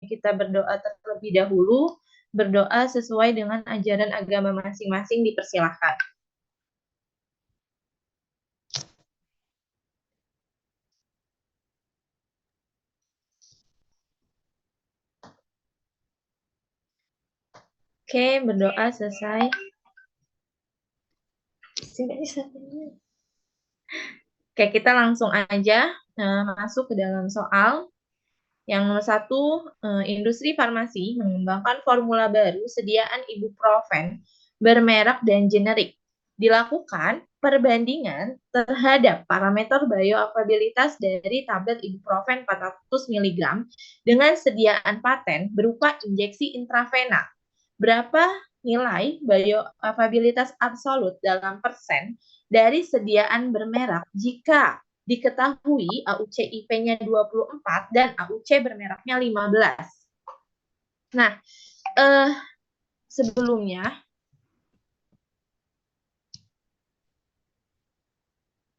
kita berdoa terlebih dahulu. Berdoa sesuai dengan ajaran agama masing-masing dipersilahkan. Oke, berdoa selesai. Oke, kita langsung aja masuk ke dalam soal. Yang nomor 1, industri farmasi mengembangkan formula baru sediaan ibuprofen bermerek dan generik. Dilakukan perbandingan terhadap parameter bioavailabilitas dari tablet ibuprofen 400 mg dengan sediaan paten berupa injeksi intravena. Berapa nilai bioavailabilitas absolut dalam persen dari sediaan bermerek jika diketahui AUC-IP-nya 24 dan AUC bermereknya 15. Nah, sebelumnya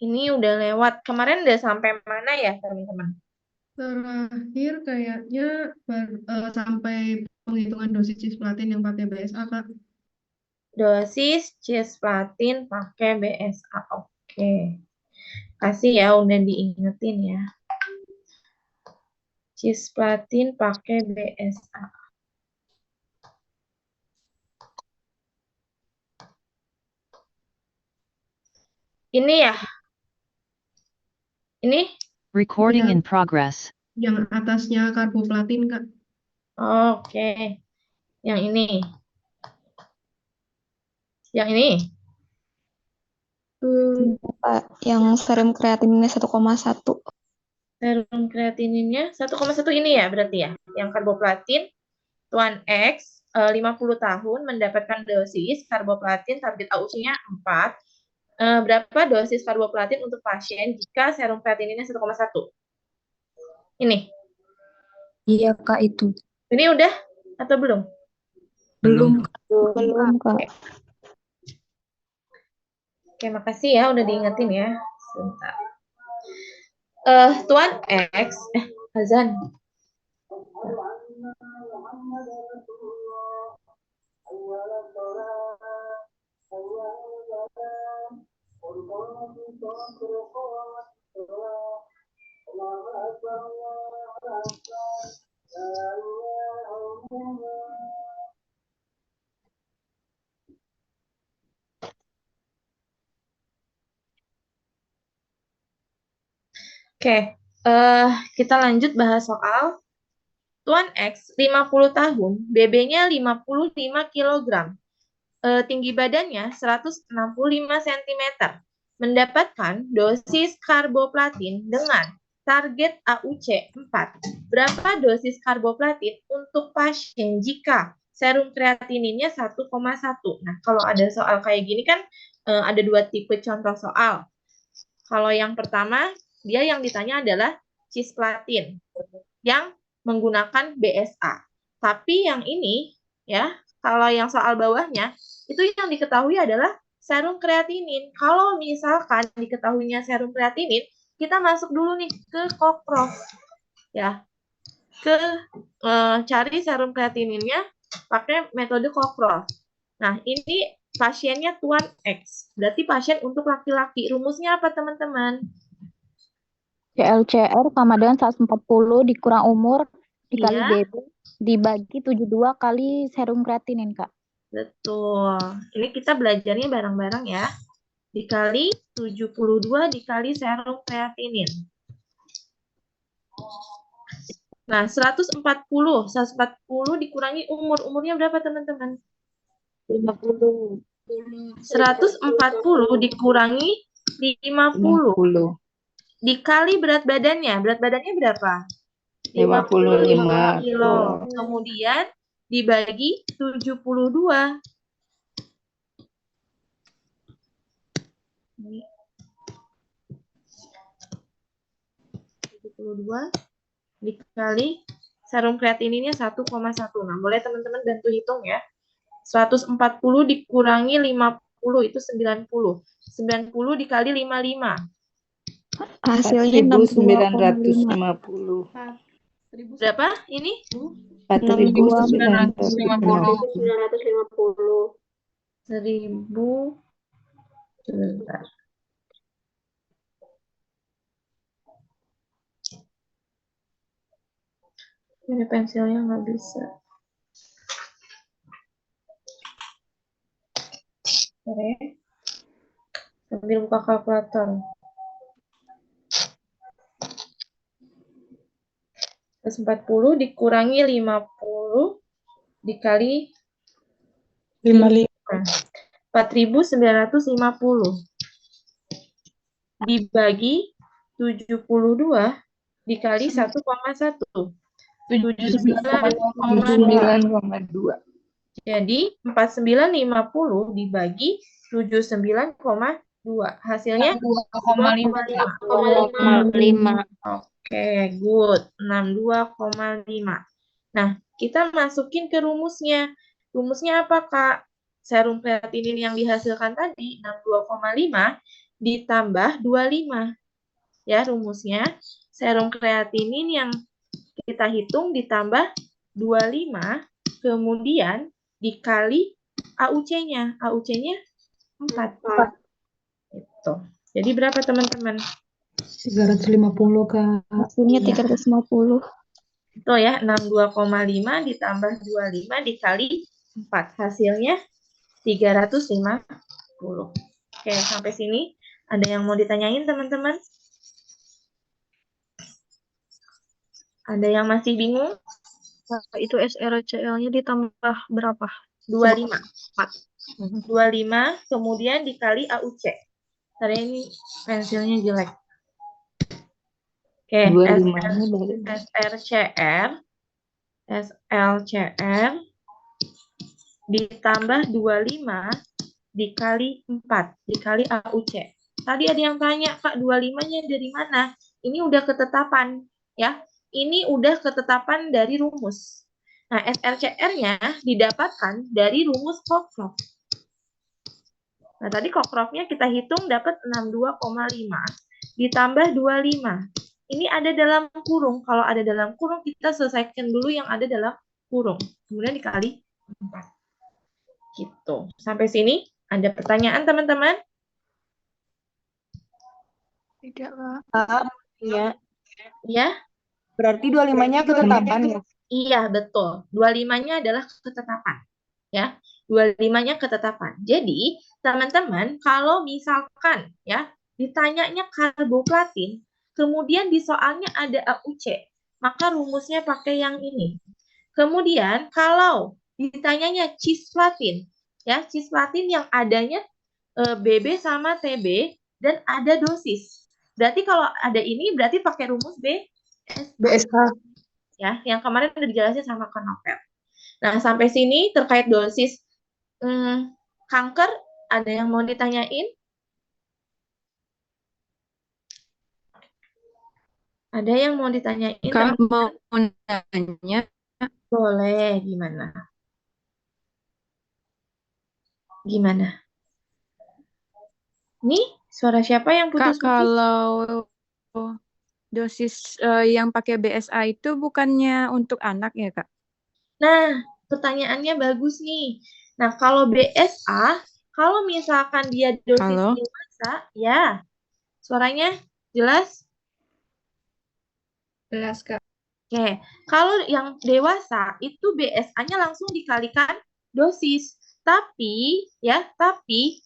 ini udah lewat. Kemarin udah sampai mana ya, teman-teman? Terakhir kayaknya sampai penghitungan dosis cisplatin yang pakai BSA, Kak. Dosis cisplatin pakai BSA. Oke. Kasih ya, udah diingetin ya. Cisplatin pakai BSA. Ini ya. Ini? Recording in progress. Yang atasnya karboplatin, Kak. Oke. Yang ini. Yang ini. Pak, yang serum kreatininnya 1,1. Serum kreatininnya 1,1 ini ya berarti ya. Yang karboplatin Tuan X 50 tahun mendapatkan dosis karboplatin target AUC-nya 4. Berapa dosis karboplatin untuk pasien jika serum kreatininnya 1,1? Ini. Iya, Kak, itu. Ini udah atau belum? Belum, Kak. Oke, makasih ya udah diingetin ya. Sebentar. Tuan X, azan. Oke, kita lanjut bahas soal Tuan X 50 tahun, BB-nya 55 kg, tinggi badannya 165 cm, mendapatkan dosis karboplatin dengan target AUC 4. Berapa dosis karboplatin untuk pasien jika serum kreatininnya 1,1? Nah, kalau ada soal kayak gini kan ada dua tipe contoh soal. Kalau yang pertama, dia yang ditanya adalah cisplatin yang menggunakan BSA. Tapi yang ini, ya, kalau yang soal bawahnya, itu yang diketahui adalah serum kreatinin. Kalau misalkan diketahuinya serum kreatinin, kita masuk dulu nih ke Kokprof. Ya, cari serum kreatininnya pakai metode Kokprof. Nah, ini pasiennya Tuan X. Berarti pasien untuk laki-laki. Rumusnya apa, teman-teman? CLCR sama dengan 140 dikurang umur dikali Iya. BB dibagi 72 kali serum kreatinin, Kak. Betul. Ini kita belajarnya bareng-bareng ya. Dikali 72 dikali serum kreatinin. Nah, 140 dikurangi umur. Umurnya berapa, teman-teman? 50. 140 dikurangi 50. Dikali berat badannya. Berat badannya berapa? 55 kilo. Kemudian dibagi 72. Ini 72 dikali serum kreatininnya 1,1. Nah, boleh teman-teman bantu hitung ya. 140 dikurangi 50 itu 90. 90 dikali 55. Hasilnya 4.950. Berapa ini? 4.950. 1000. Sebentar. Ini pensilnya nggak bisa. Oke. Sambil buka kalkulator. 140 dikurangi 50 dikali 55. 4.950 dibagi 72 dikali 1,1. 79,2. Jadi 4950 dibagi 79,2. Hasilnya 2,5. Oke, good. 62,5. Nah, kita masukin ke rumusnya. Rumusnya apa, Kak? Serum kreatinin yang dihasilkan tadi, 62,5 ditambah 25. Ya, rumusnya serum kreatinin yang kita hitung ditambah 25, kemudian dikali AUC-nya. AUC-nya 4. Itu. Jadi berapa, teman-teman? 350, Kak. Hasilnya 350. Itu ya, 62,5 ditambah 25 dikali 4. Hasilnya 350. Oke, sampai sini ada yang mau ditanyain, teman-teman? Ada yang masih bingung? Itu SRCL-nya ditambah berapa? 25. 25, kemudian dikali AUC. Tadi ini pensilnya jelek. Oke, 25-nya dari SLCR ditambah 25 dikali 4 dikali AUC. Tadi ada yang tanya, Kak, 25-nya dari mana? Ini udah ketetapan, ya. Ini udah ketetapan dari rumus. Nah, SLCR-nya didapatkan dari rumus Cockcroft. Nah, tadi Cockcroft-nya kita hitung dapat 62,5 ditambah 25. Ini ada dalam kurung. Kalau ada dalam kurung, kita selesaikan dulu yang ada dalam kurung. Kemudian dikali 4. Gitu. Sampai sini ada pertanyaan, teman-teman? Tidak, Kak. Iya. Ya? Berarti 25-nya ketetapan ya? Iya, betul. 25-nya adalah ketetapan. Ya, 25-nya ketetapan. Jadi, teman-teman, kalau misalkan ya ditanyanya karboplatin, kemudian di soalnya ada AUC, maka rumusnya pakai yang ini. Kemudian, kalau ditanyanya cisplatin, ya, cisplatin yang adanya BB sama TB dan ada dosis. Berarti kalau ada ini berarti pakai rumus BSA. Ya, yang kemarin udah dijelasin sama Kak Novel. Nah, sampai sini terkait dosis kanker, ada yang mau ditanyain? Ada yang mau ditanyain? Kak, teman-teman? mau nanya. Boleh, gimana? Gimana? Nih, suara siapa yang Kak, putus-putus? kalau dosis yang pakai BSA itu bukannya untuk anak ya, Kak? Nah, pertanyaannya bagus nih. Nah, kalau BSA, kalau misalkan dia dosis Halo? dewasa, ya, suaranya jelas? Jelas, Kak. Oke, kalau yang dewasa itu BSA-nya langsung dikalikan dosis. Tapi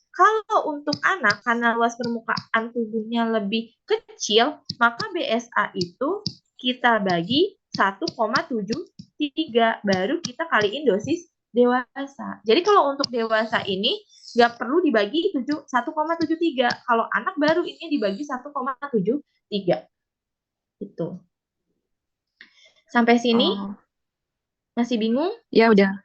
kalau untuk anak karena luas permukaan tubuhnya lebih kecil, maka BSA itu kita bagi 1,73 baru kita kaliin dosis dewasa. Jadi kalau untuk dewasa ini nggak perlu dibagi 1,73. Kalau anak baru ini dibagi 1,73. Gitu. Sampai sini masih bingung? Ya, udah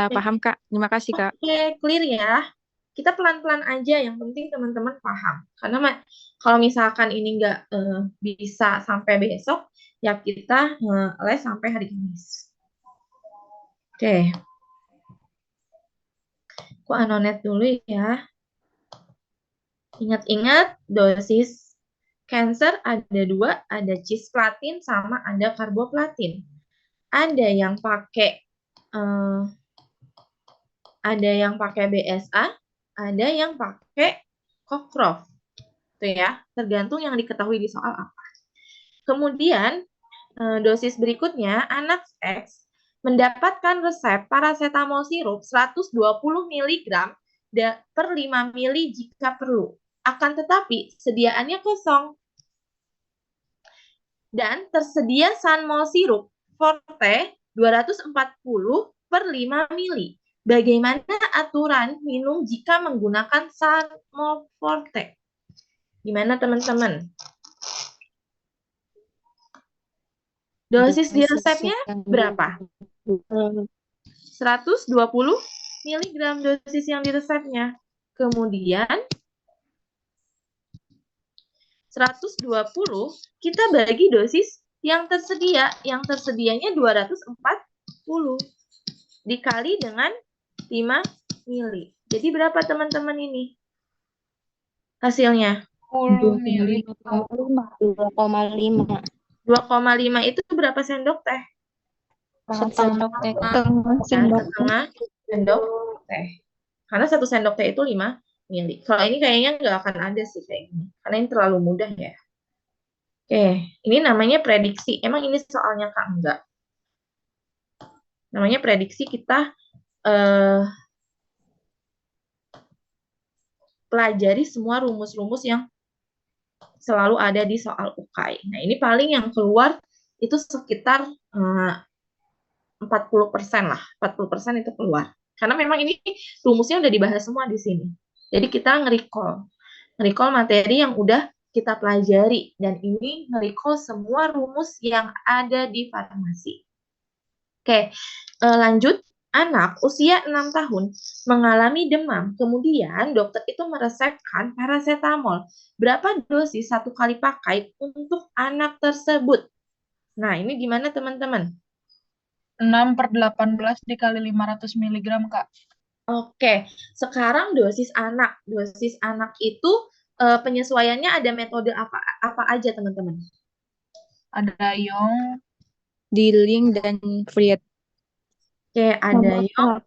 paham, Kak. Terima kasih, Kak. Oke, clear ya. Kita pelan-pelan aja, yang penting teman-teman paham. Karena kalau misalkan ini nggak bisa sampai besok, ya kita les sampai hari Kamis. Oke. Aku anonet dulu ya. Ingat-ingat dosis Cancer ada dua, ada cisplatin sama ada karboplatin. Ada yang pakai BSA, ada yang pakai Cockcroft. Tuh ya, tergantung yang diketahui di soal apa. Kemudian dosis berikutnya, anak X mendapatkan resep paracetamol sirup 120 mg per 5 ml jika perlu. Akan tetapi sediaannya kosong. Dan tersedia Sanmol sirup Forte 240 per 5 ml. Bagaimana aturan minum jika menggunakan Sanmol Forte? Gimana teman-teman? Dosis di resepnya berapa? 120 mg dosis yang di resepnya. Kemudian 120 kita bagi dosis yang tersedia. Yang tersedianya 240 dikali dengan 5 mili. Jadi berapa teman-teman ini? Hasilnya? 10 mili. 2,5. 2,5 itu berapa sendok teh? Setengah teh. Setengah sendok teh. Karena 1 sendok teh itu 5 mili. Kalau ini kayaknya nggak akan ada sih kayak gini. Karena ini terlalu mudah ya. Oke, ini namanya prediksi. Emang ini soalnya Kak? Enggak. Namanya prediksi, kita pelajari semua rumus-rumus yang selalu ada di soal UKAI. Nah, ini paling yang keluar itu sekitar 40% lah. 40% itu keluar. Karena memang ini rumusnya udah dibahas semua di sini. Jadi kita nge-recall materi yang udah kita pelajari. Dan ini nge-recall semua rumus yang ada di farmasi. Oke, lanjut. Anak usia 6 tahun mengalami demam. Kemudian dokter itu meresepkan paracetamol. Berapa dosis 1 kali pakai untuk anak tersebut? Nah, ini gimana teman-teman? 6/18 dikali 500 mg, Kak. Oke, sekarang dosis anak. Dosis anak itu penyesuaiannya ada metode apa aja teman-teman? Ada Young, Dilling dan Fried. Oke, ada Young,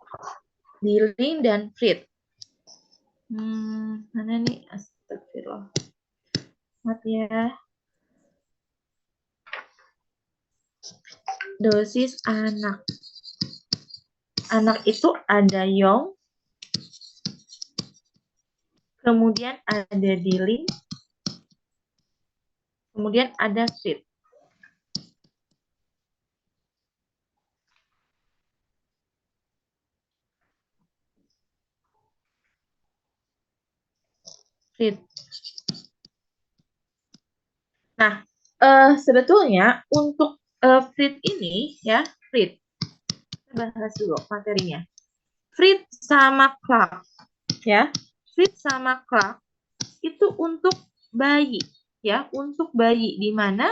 Dilling, dan Fried. Mana nih? Astagfirullah. Maaf ya. Dosis anak. Anak itu ada Young, kemudian ada Dilling, kemudian ada Fried. Nah, sebetulnya untuk Fried ini ya, Fried. Kita bahas dulu materinya. Fried sama Clark ya. Fried sama Clark itu untuk bayi ya, untuk bayi di mana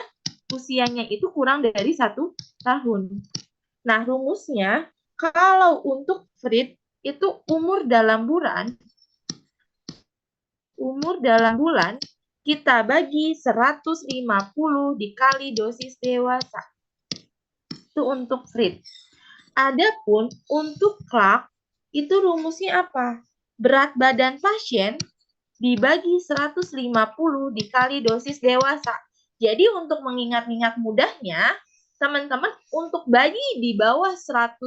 usianya itu kurang dari 1 tahun. Nah, rumusnya kalau untuk Fried itu umur dalam bulan kita bagi 150 dikali dosis dewasa. Itu untuk Fried. Adapun untuk Clark, itu rumusnya apa? Berat badan pasien dibagi 150 dikali dosis dewasa. Jadi untuk mengingat-ingat mudahnya, teman-teman untuk bayi di bawah 1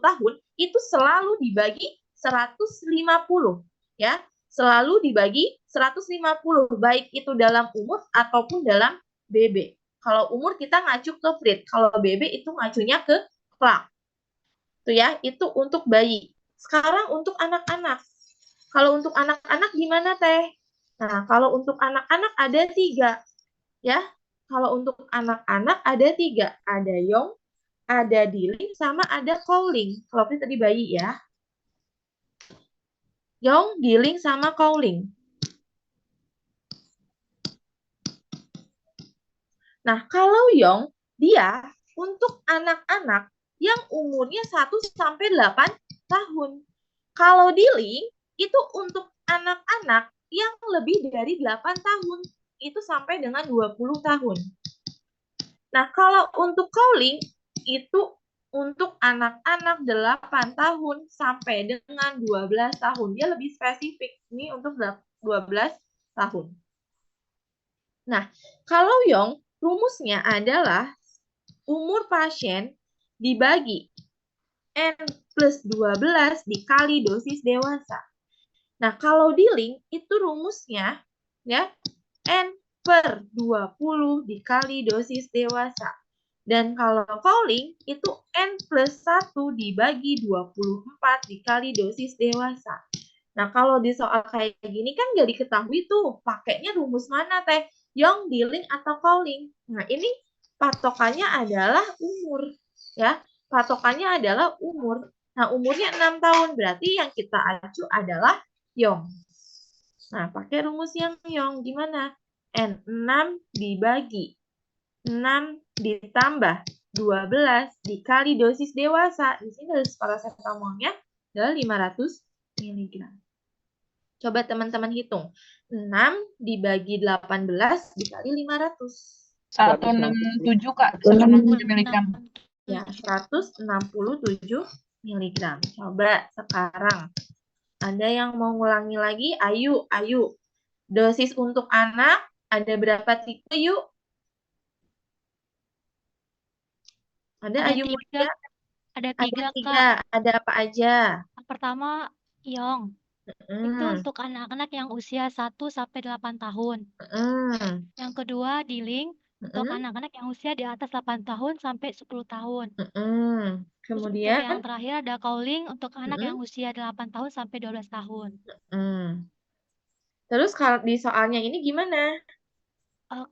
tahun itu selalu dibagi 150 ya. Selalu dibagi 150, baik itu dalam umur ataupun dalam BB. Kalau umur kita ngacu ke Fried, kalau BB itu ngacunya ke Clark. Itu ya, itu untuk bayi. Sekarang untuk anak-anak. Kalau untuk anak-anak gimana Teh? Nah, kalau untuk anak-anak ada 3. Ya, kalau untuk anak-anak ada 3. Ada Young, ada Dilling, sama ada Cowling. Kalau tadi bayi ya. Young, Dilling, sama Cowling. Nah, kalau Young, dia untuk anak-anak yang umurnya 1-8 tahun. Kalau Dilling, itu untuk anak-anak yang lebih dari 8 tahun. itu sampai dengan 20 tahun. Nah, kalau untuk calling itu untuk anak-anak 8 tahun sampai dengan 12 tahun. Dia lebih spesifik. Ini untuk 12 tahun. Nah, kalau Yong, rumusnya adalah umur pasien dibagi N plus 12 dikali dosis dewasa. Nah, kalau di link itu rumusnya ya N per 20 dikali dosis dewasa. Dan kalau calling itu N plus 1 dibagi 24 dikali dosis dewasa. Nah, kalau di soal kayak gini kan nggak diketahui tuh pakainya rumus mana teh, Yong, dealing atau calling. Nah, ini patokannya adalah umur ya. Patokannya adalah umur. Nah, umurnya 6 tahun, berarti yang kita acu adalah Yong. Nah, pakai rumus yang Yong gimana? N6 dibagi 6 ditambah 12 dikali dosis dewasa. Di sini dosis paracetamolnya adalah 500 mg. Coba teman-teman hitung. 6 dibagi 18 dikali 500. 167 Kak, 167 mg. Ya, 167 mg. Coba sekarang. Ada yang mau ngulangi lagi? Ayo. Dosis untuk anak ada berapa tipe yuk? Ada Ayu Mulia? Ada Ada tiga, Kak. 3. Ada apa aja? Yang pertama, Yong. Itu untuk anak-anak yang usia 1 sampai 8 tahun. Yang kedua, Diling. Untuk anak-anak yang usia di atas 8 tahun sampai 10 tahun. Terus untuk Kemudian, yang terakhir ada Calling untuk anak yang usia 8 tahun sampai 12 tahun. terus kalau di soalnya ini gimana?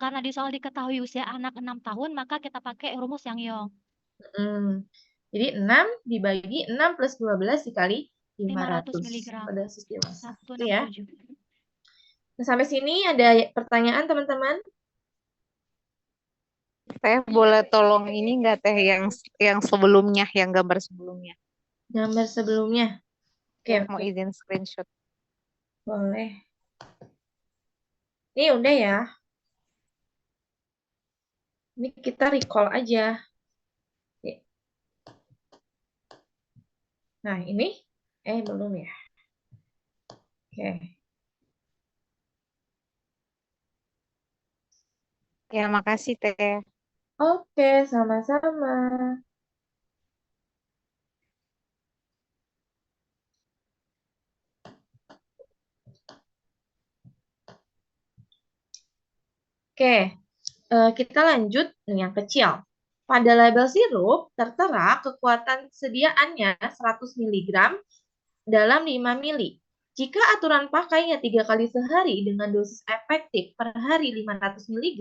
Karena di soal diketahui usia anak 6 tahun, maka kita pakai rumus yang Yong. Jadi 6 dibagi 6 plus 12 dikali 500 mg. pada dosis dewasa. Itu 167. ya. Nah, sampai sini ada pertanyaan teman-teman? Teh boleh tolong ini nggak Teh yang sebelumnya, yang gambar sebelumnya? Gambar sebelumnya. Oke, Mau izin screenshot. boleh. Ini udah ya. Ini kita recall aja. Oke. Nah, ini belum ya. Oke. Ya, makasih Teh. Oke, sama-sama. Oke, kita lanjut yang kecil. Pada label sirup tertera kekuatan sediaannya 100 mg dalam 5 mili. Jika aturan pakainya 3 kali sehari dengan dosis efektif per hari 500 mg,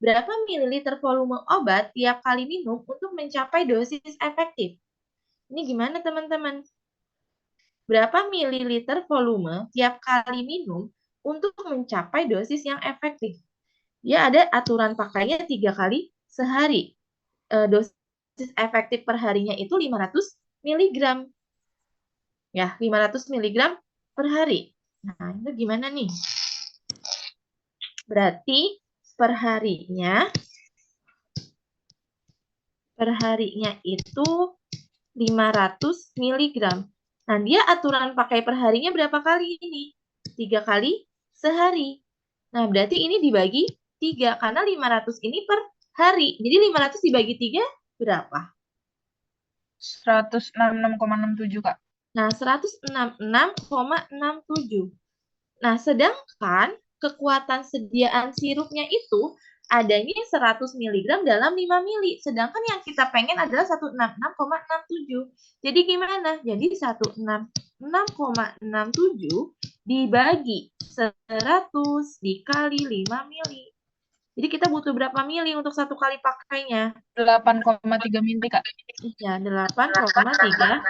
berapa mililiter volume obat tiap kali minum untuk mencapai dosis efektif? Ini gimana teman-teman? Berapa mililiter volume tiap kali minum untuk mencapai dosis yang efektif? Ya, ada aturan pakainya 3 kali sehari. Dosis efektif per harinya itu 500 mg. Ya, 500 mg per hari. Nah, itu gimana nih? Berarti per harinya itu 500 mg. Nah, dia aturan pakai per harinya berapa kali ini? 3 kali sehari. Nah, berarti ini dibagi 3, karena 500 ini per hari. Jadi 500 dibagi 3 berapa? 166,67 Kak. Nah, 166,67. Nah, sedangkan kekuatan sediaan sirupnya itu adanya 100 mg dalam 5 mili. Sedangkan yang kita pengen adalah 166,67. Jadi gimana? Jadi 166,67 dibagi 100 dikali 5 mili. Jadi kita butuh berapa mili untuk satu kali pakainya? 8,3 mili Kak. Ya, 8,3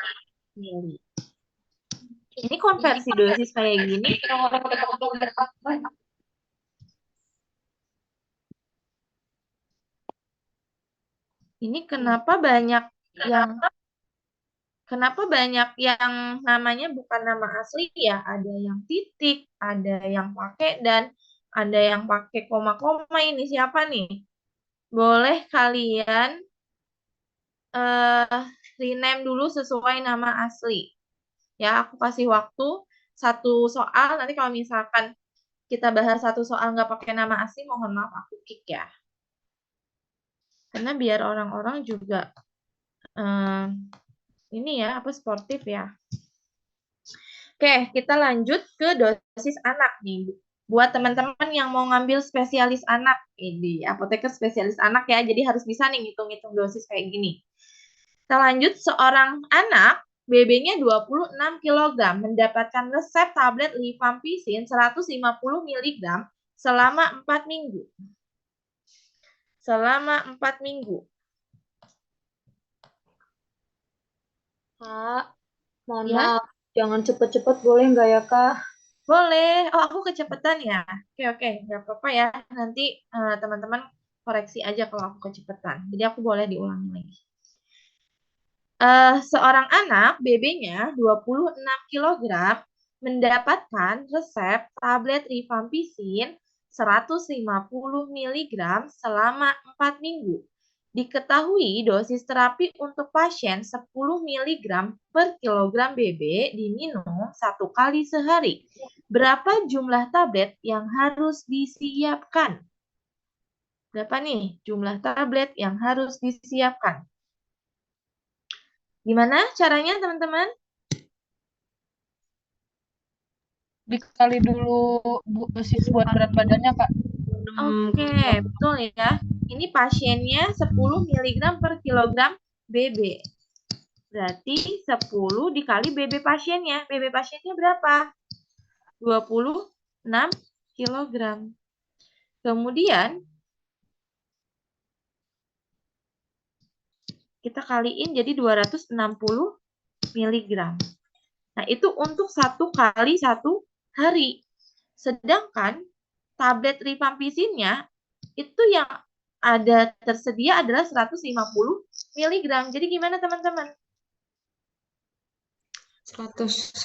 mili. Ini konversi dosis kayak gini. Ini kenapa banyak yang namanya bukan nama asli ya? Ada yang titik, ada yang pakai dan Ada yang pakai koma-koma ini siapa nih? Boleh kalian rename dulu sesuai nama asli. Ya, aku kasih waktu 1 soal. Nanti kalau misalkan kita bahas 1 soal nggak pakai nama asli, mohon maaf aku kick ya. Karena biar orang-orang juga ini ya, apa sportif ya. Oke, kita lanjut ke dosis anak nih. Buat teman-teman yang mau ngambil spesialis anak, ini apoteker spesialis anak ya, jadi harus bisa nih ngitung-ngitung dosis kayak gini. Kita lanjut, seorang anak BB-nya 26 kg mendapatkan resep tablet rifampicin 150 mg selama 4 minggu. Selama 4 minggu. Kak, mohon Ya. maaf, jangan cepet-cepet boleh nggak ya, Kak? Boleh. Oh, aku kecepatan ya. Oke. Nggak apa-apa ya. Nanti teman-teman koreksi aja kalau aku kecepatan. Jadi aku boleh diulangi lagi. Seorang anak BB-nya 26 kg mendapatkan resep tablet rifampicin 150 mg selama 4 minggu. Diketahui dosis terapi untuk pasien 10 mg per kilogram BB diminum 1 kali sehari. Berapa jumlah tablet yang harus disiapkan? Berapa nih jumlah tablet yang harus disiapkan? Gimana caranya, teman-teman? Dikali dulu dosis buat berat badannya, Kak. Oke, betul ya. Ini pasiennya 10 mg per kilogram BB. Berarti 10 dikali BB pasiennya. BB pasiennya berapa? 26 kg. Kemudian, kita kaliin jadi 260 mg. Nah, itu untuk 1 kali 1 hari. Sedangkan tablet rifampicinnya itu yang ada tersedia adalah 150 mg. Jadi gimana teman-teman? 150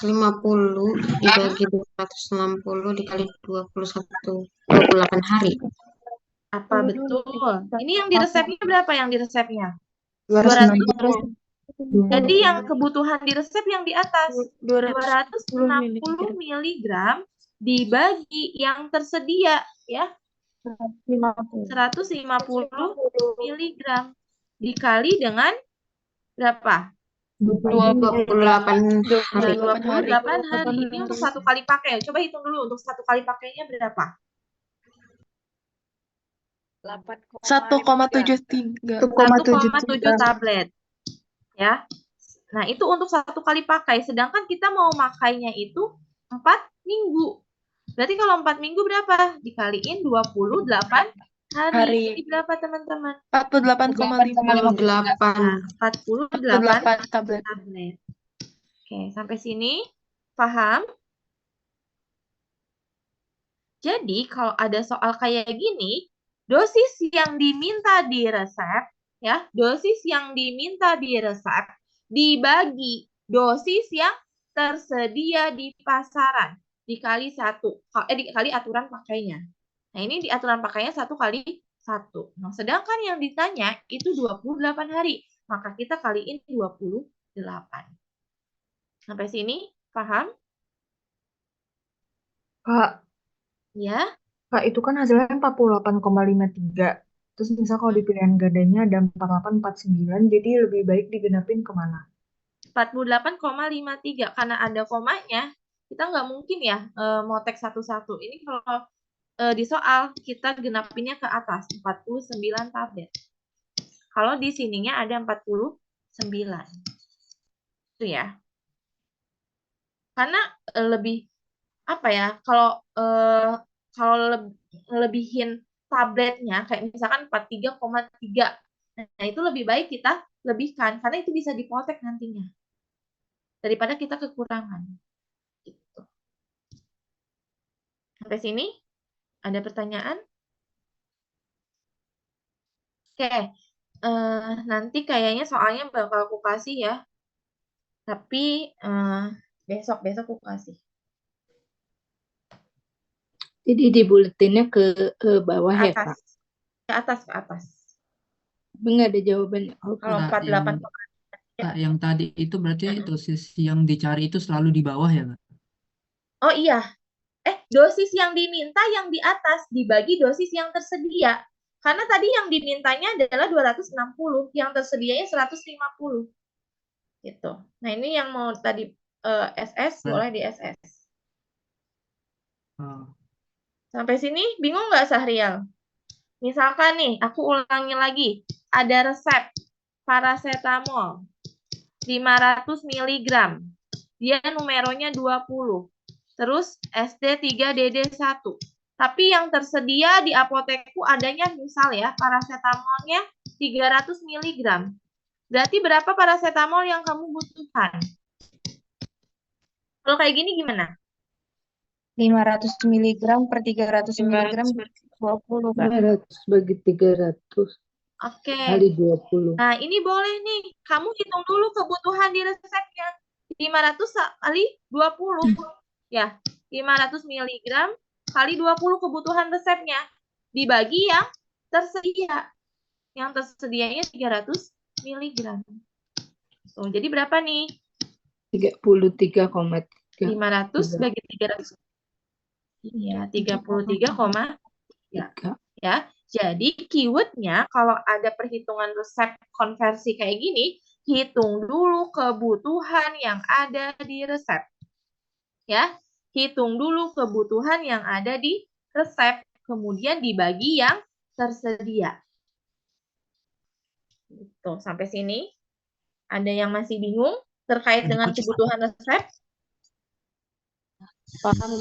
dibagi 260 dikali 28 hari. Apa betul? Ini yang di resepnya berapa yang di resepnya? 260. 200. Jadi yang kebutuhan di resep yang di atas 260 mg dibagi yang tersedia ya 150 mg dikali dengan berapa? 28 hari. 28 hari. Ini untuk 1 kali pakai. Coba hitung dulu untuk 1 kali pakainya berapa? 1,73. 1,7 tablet. Ya. Nah, itu untuk 1 kali pakai. Sedangkan kita mau makainya itu 4 minggu. Berarti kalau 4 minggu berapa? Dikaliin 28 hari. Jadi berapa, teman-teman? 48,5. 48 tablet. Oke, sampai sini paham? Jadi, kalau ada soal kayak gini, dosis yang diminta di resep, ya, dosis yang diminta di resep dibagi dosis yang tersedia di pasaran dikali 1, dikali aturan pakainya. Nah, ini di aturan pakainya 1 kali 1. Nah, sedangkan yang ditanya itu 28 hari. Maka kita kaliin 28. Sampai sini paham? Kak, Ya. Kak, itu kan hasilnya 48,53. Terus misal kalau di pilihan gandanya ada 48,49, jadi lebih baik digenapin kemana? 48,53. Karena ada komanya, kita nggak mungkin ya mau teks satu-satu. Ini kalau di soal, kita genapinnya ke atas, 49 tablet. Kalau di sininya ada 49. Itu ya. Karena lebih, apa ya, kalau lebihin tabletnya, kayak misalkan 43,3. Nah, itu lebih baik kita lebihkan, karena itu bisa dipotek nantinya. Daripada kita kekurangan. Gitu. Sampai sini? Ada pertanyaan? Oke. Nanti kayaknya soalnya bakal aku kasih ya. Tapi besok aku kasih. Jadi di buletinnya ke bawah Ke ya, Kak? atas. Ke atas, ke atas. Tapi nggak ada jawabannya. Oke. Kalau Kak, 48, Kak, yang tadi itu berarti dosis yang dicari itu selalu di bawah ya, Kak? oh iya, dosis yang diminta yang di atas dibagi dosis yang tersedia. Karena tadi yang dimintanya adalah 260, yang tersedianya 150. Gitu. Nah, ini yang mau tadi SS, boleh di SS. Sampai sini bingung nggak, Sahrial? Misalkan nih, aku ulangi lagi. Ada resep paracetamol 500 mg. Dia numeronya 20. Terus SD3DD1. Tapi yang tersedia di apotekku adanya misal ya, paracetamolnya 300 mg. Berarti berapa paracetamol yang kamu butuhkan? Kalau kayak gini gimana? 500 mg per 300 mg 20, Kak. 500 bagi 300 Oke. kali 20. Nah, ini boleh nih. Kamu hitung dulu kebutuhan di resepnya. 500 kali 20. Ya, 500 mg kali 20 kebutuhan resepnya. Dibagi yang tersedia. Yang tersedianya 300 mg. So, jadi berapa nih? 33,3. 500 bagi 300. Iya, 33,3. Ya. Jadi keywordnya kalau ada perhitungan resep konversi kayak gini, hitung dulu kebutuhan yang ada di resep. Ya, hitung dulu kebutuhan yang ada di resep, kemudian dibagi yang tersedia. Tuh, sampai sini. Ada yang masih bingung terkait dengan kebutuhan resep? Paham.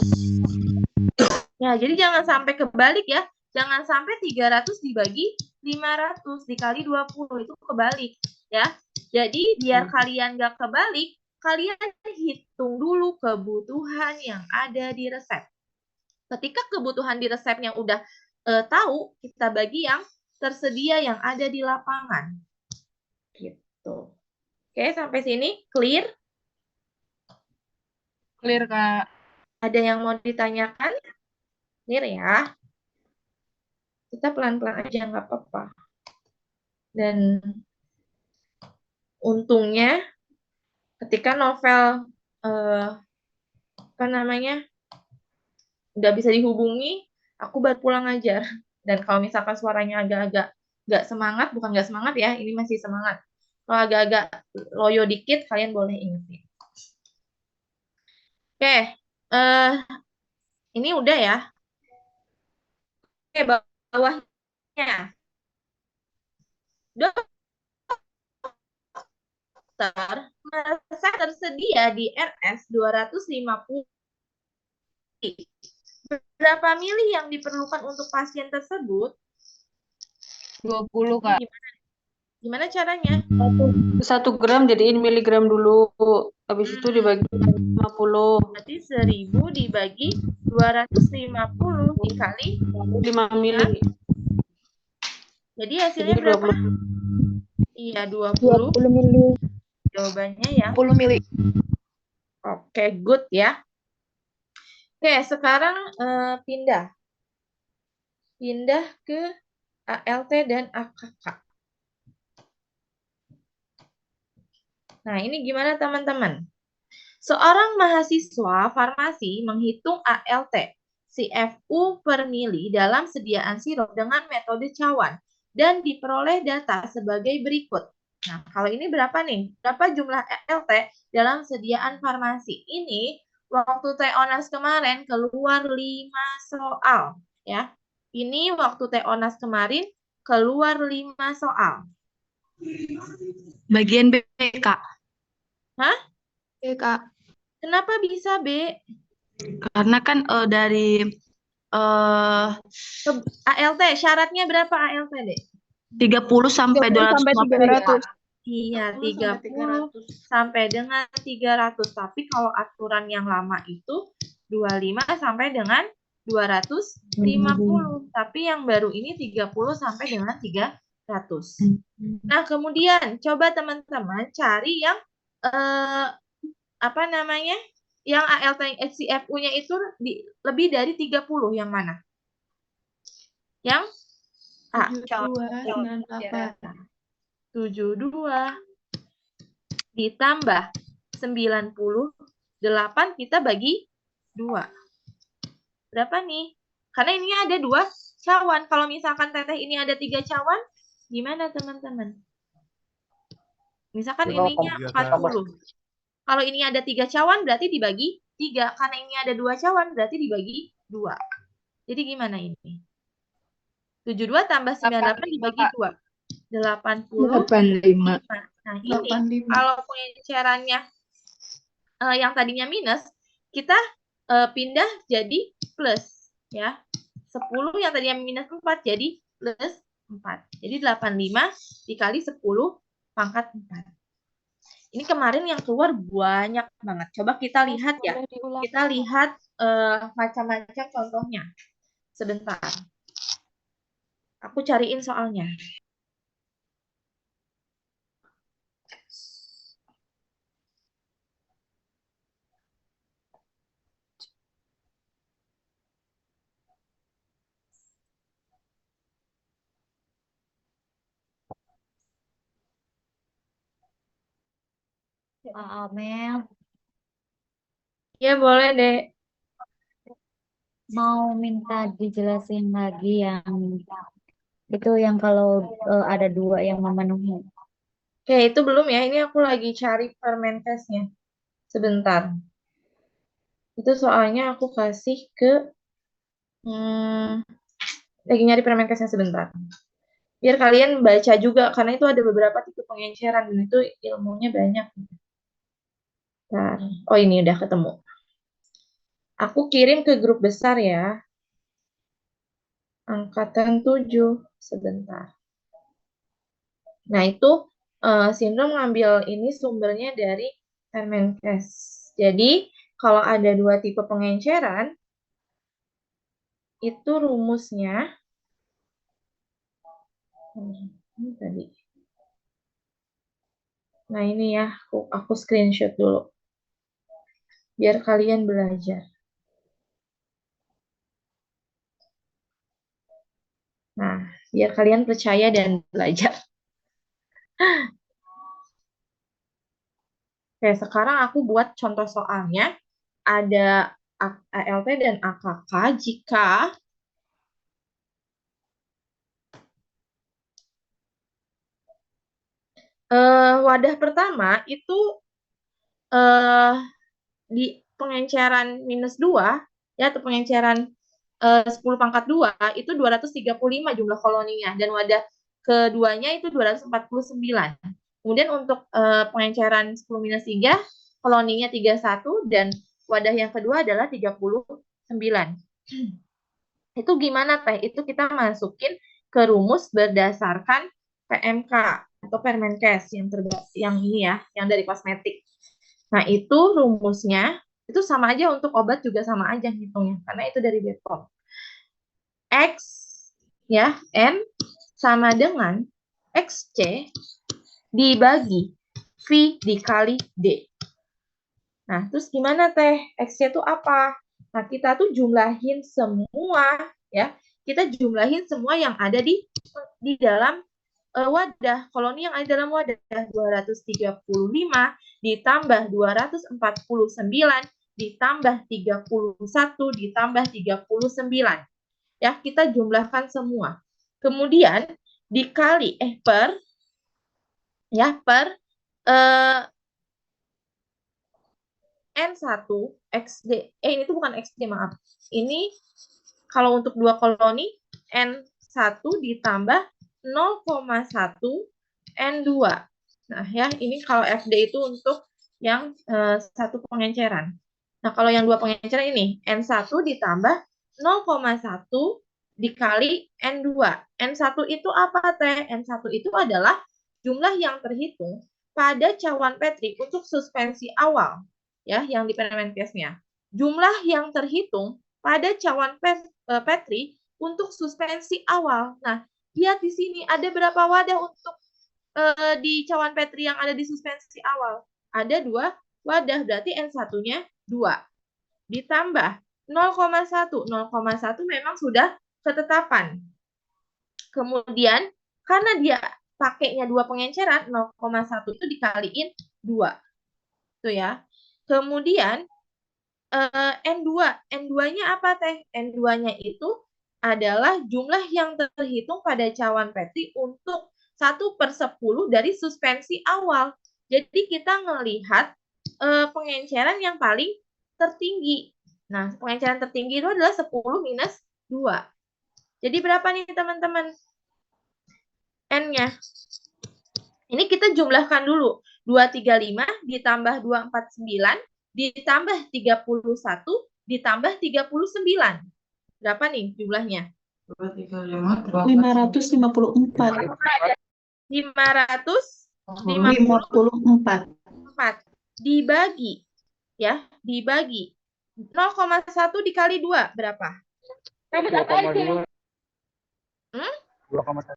Ya, jadi jangan sampai kebalik ya. Jangan sampai 300 dibagi 500 dikali 20. Itu kebalik ya. Jadi biar kalian gak kebalik, kalian hitung dulu kebutuhan yang ada di resep. Ketika kebutuhan di resepnya udah tahu, kita bagi yang tersedia yang ada di lapangan. Gitu. Oke, sampai sini clear? Clear, Kak. Ada yang mau ditanyakan? Clear ya. Kita pelan-pelan aja, nggak apa-apa. Dan untungnya ketika novel nggak bisa dihubungi, aku baru pulang ngajar. Dan kalau misalkan suaranya agak-agak nggak semangat, bukan nggak semangat ya, ini masih semangat. Kalau agak-agak loyo dikit, kalian boleh ingetin. Oke, ini udah ya. Oke, bawahnya. Dokter merasa tersedia di RS 250. Berapa mili yang diperlukan untuk pasien tersebut? 20, Kak. Gimana caranya? 1 gram jadiin miligram dulu. Habis itu dibagi 50. Berarti 1000 dibagi 250 dikali 5 mili. Jadi hasilnya berapa? Iya, 20 mili. Jawabannya yang 10 mili. Oke, good ya. Oke, sekarang pindah ke ALT dan AKK. Nah, ini gimana teman-teman? Seorang mahasiswa farmasi menghitung ALT CFU per mili dalam sediaan sirup dengan metode cawan dan diperoleh data sebagai berikut. Nah, kalau ini berapa nih? Berapa jumlah ALT dalam sediaan farmasi? Ini waktu TONAS kemarin keluar 5 soal. Ya. Ini waktu TONAS kemarin keluar 5 soal. Bagian B, Kak. Hah? B, Kak. Kenapa bisa B? Karena kan dari ALT, syaratnya berapa ALT, Dek? 30 sampai 250. Iya, 30 sampai dengan 300. Tapi kalau aturan yang lama itu 25 sampai dengan 250. Tapi yang baru ini 30 sampai dengan 300. Nah, kemudian coba teman-teman cari yang Yang ALT HCFU-nya itu lebih dari 30, yang mana? Yang A. 7298. 72 ditambah 98 kita bagi 2. Berapa nih? Karena ini ada 2 cawan. Kalau misalkan teteh ini ada 3 cawan, gimana teman-teman? Misalkan ininya 40. Kalau ini ada 3 cawan berarti dibagi 3. Karena ini ada 2 cawan berarti dibagi 2. Jadi gimana ini? 72 tambah 98 dibagi 2. 85. Nah, ini kalau pengencerannya yang tadinya minus, kita pindah jadi plus, ya. 10 yang tadinya minus 4 jadi plus 4. Jadi 85 dikali 10 pangkat 4. Ini kemarin yang keluar banyak banget. Coba kita lihat ya. Kita lihat macam-macam contohnya. Sebentar. Aku cariin soalnya. Amel, Ya boleh deh. mau minta dijelasin lagi yang itu yang kalau ada 2 yang memenuhi. Oke, itu belum ya. Ini aku lagi cari Permenkesnya. Sebentar. Itu soalnya aku kasih ke lagi nyari Permenkesnya sebentar. Biar kalian baca juga karena itu ada beberapa tipe pengenceran dan itu ilmunya banyak. Bentar. Oh, ini udah ketemu. Aku kirim ke grup besar ya. Angkatan 7. Sebentar. Nah, itu Sindrom ngambil ini sumbernya dari Permenkes. Jadi, kalau ada 2 tipe pengenceran, itu rumusnya ini tadi. Nah, ini ya, aku screenshot dulu. Biar kalian belajar. Nah, biar kalian percaya dan belajar. Oke, sekarang aku buat contoh soalnya. Ada ALT dan AKK jika wadah pertama itu di pengenceran minus 2, ya, atau pengenceran 10 pangkat 2, itu 235 jumlah koloninya. Dan wadah keduanya itu 249. Kemudian untuk pengenceran 10 minus 3, koloninya 31, dan wadah yang kedua adalah 39. Itu gimana, Teh? Itu kita masukin ke rumus berdasarkan PMK atau Permenkes yang ini ya, yang dari kosmetik. Nah, itu rumusnya itu sama aja untuk obat juga sama aja hitungnya karena itu dari BPOM. X ya, N sama dengan XC dibagi V dikali D. Nah, terus gimana Teh? XC itu apa? Nah, kita tuh jumlahin semua ya. Kita jumlahin semua yang ada di dalam wadah, koloni yang ada dalam wadah 235 ditambah 249 ditambah 31 ditambah 39. Ya, kita jumlahkan semua. Kemudian dikali per N1 XD. Ini tuh bukan XD, maaf. Ini kalau untuk 2 koloni N1 ditambah 0,1 N2. Nah, ya, ini kalau FD itu untuk yang 1 pengenceran. Nah, kalau yang 2 pengenceran ini N1 ditambah 0,1 dikali N2. N1 itu apa, Teh? N1 itu adalah jumlah yang terhitung pada cawan Petri untuk suspensi awal, ya, yang di Permenkesnya. Jumlah yang terhitung pada cawan Petri untuk suspensi awal. Nah, lihat di sini ada berapa wadah untuk di cawan Petri yang ada di suspensi awal. Ada 2 wadah, berarti N1-nya ditambah 0,1. 0,1 memang sudah ketetapan. Kemudian karena dia pakainya dua pengenceran, 0,1 itu dikaliin 2. Tuh ya. Kemudian N2. N2-nya apa, Teh? N2-nya itu adalah jumlah yang terhitung pada cawan Petri untuk 1/10 dari suspensi awal. Jadi kita melihat pengenceran yang paling tertinggi. Nah, pengenceran tertinggi itu adalah 10 minus 2. Jadi berapa nih teman-teman? N-nya. Ini kita jumlahkan dulu. 235 ditambah 249 ditambah 31 ditambah 39. Berapa nih jumlahnya? 554. 554 dibagi ya, dibagi 0,1 dikali 2 berapa? 2,2. Hmm? 2,1.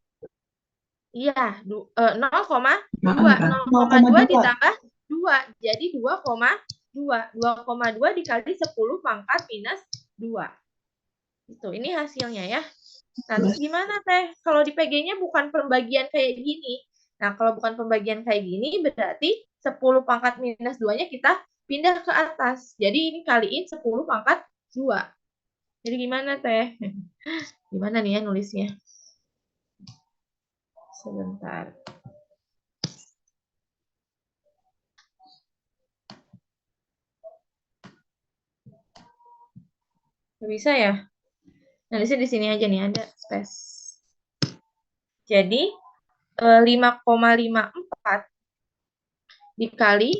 Iya, 0,2. 0,2 ditambah 2. Jadi 2,2. 2,2 dikali 10 pangkat minus 2. Itu, ini hasilnya ya. Nah, terus gimana, Teh? Kalau di PG-nya bukan pembagian kayak gini. Nah, kalau bukan pembagian kayak gini, berarti 10 pangkat minus 2-nya kita pindah ke atas. Jadi ini kaliin 10 pangkat 2. Jadi gimana, Teh? Gimana nih ya nulisnya? Sebentar. Nggak bisa ya? Nulisnya di sini aja nih, ada space. Jadi 5,54 dikali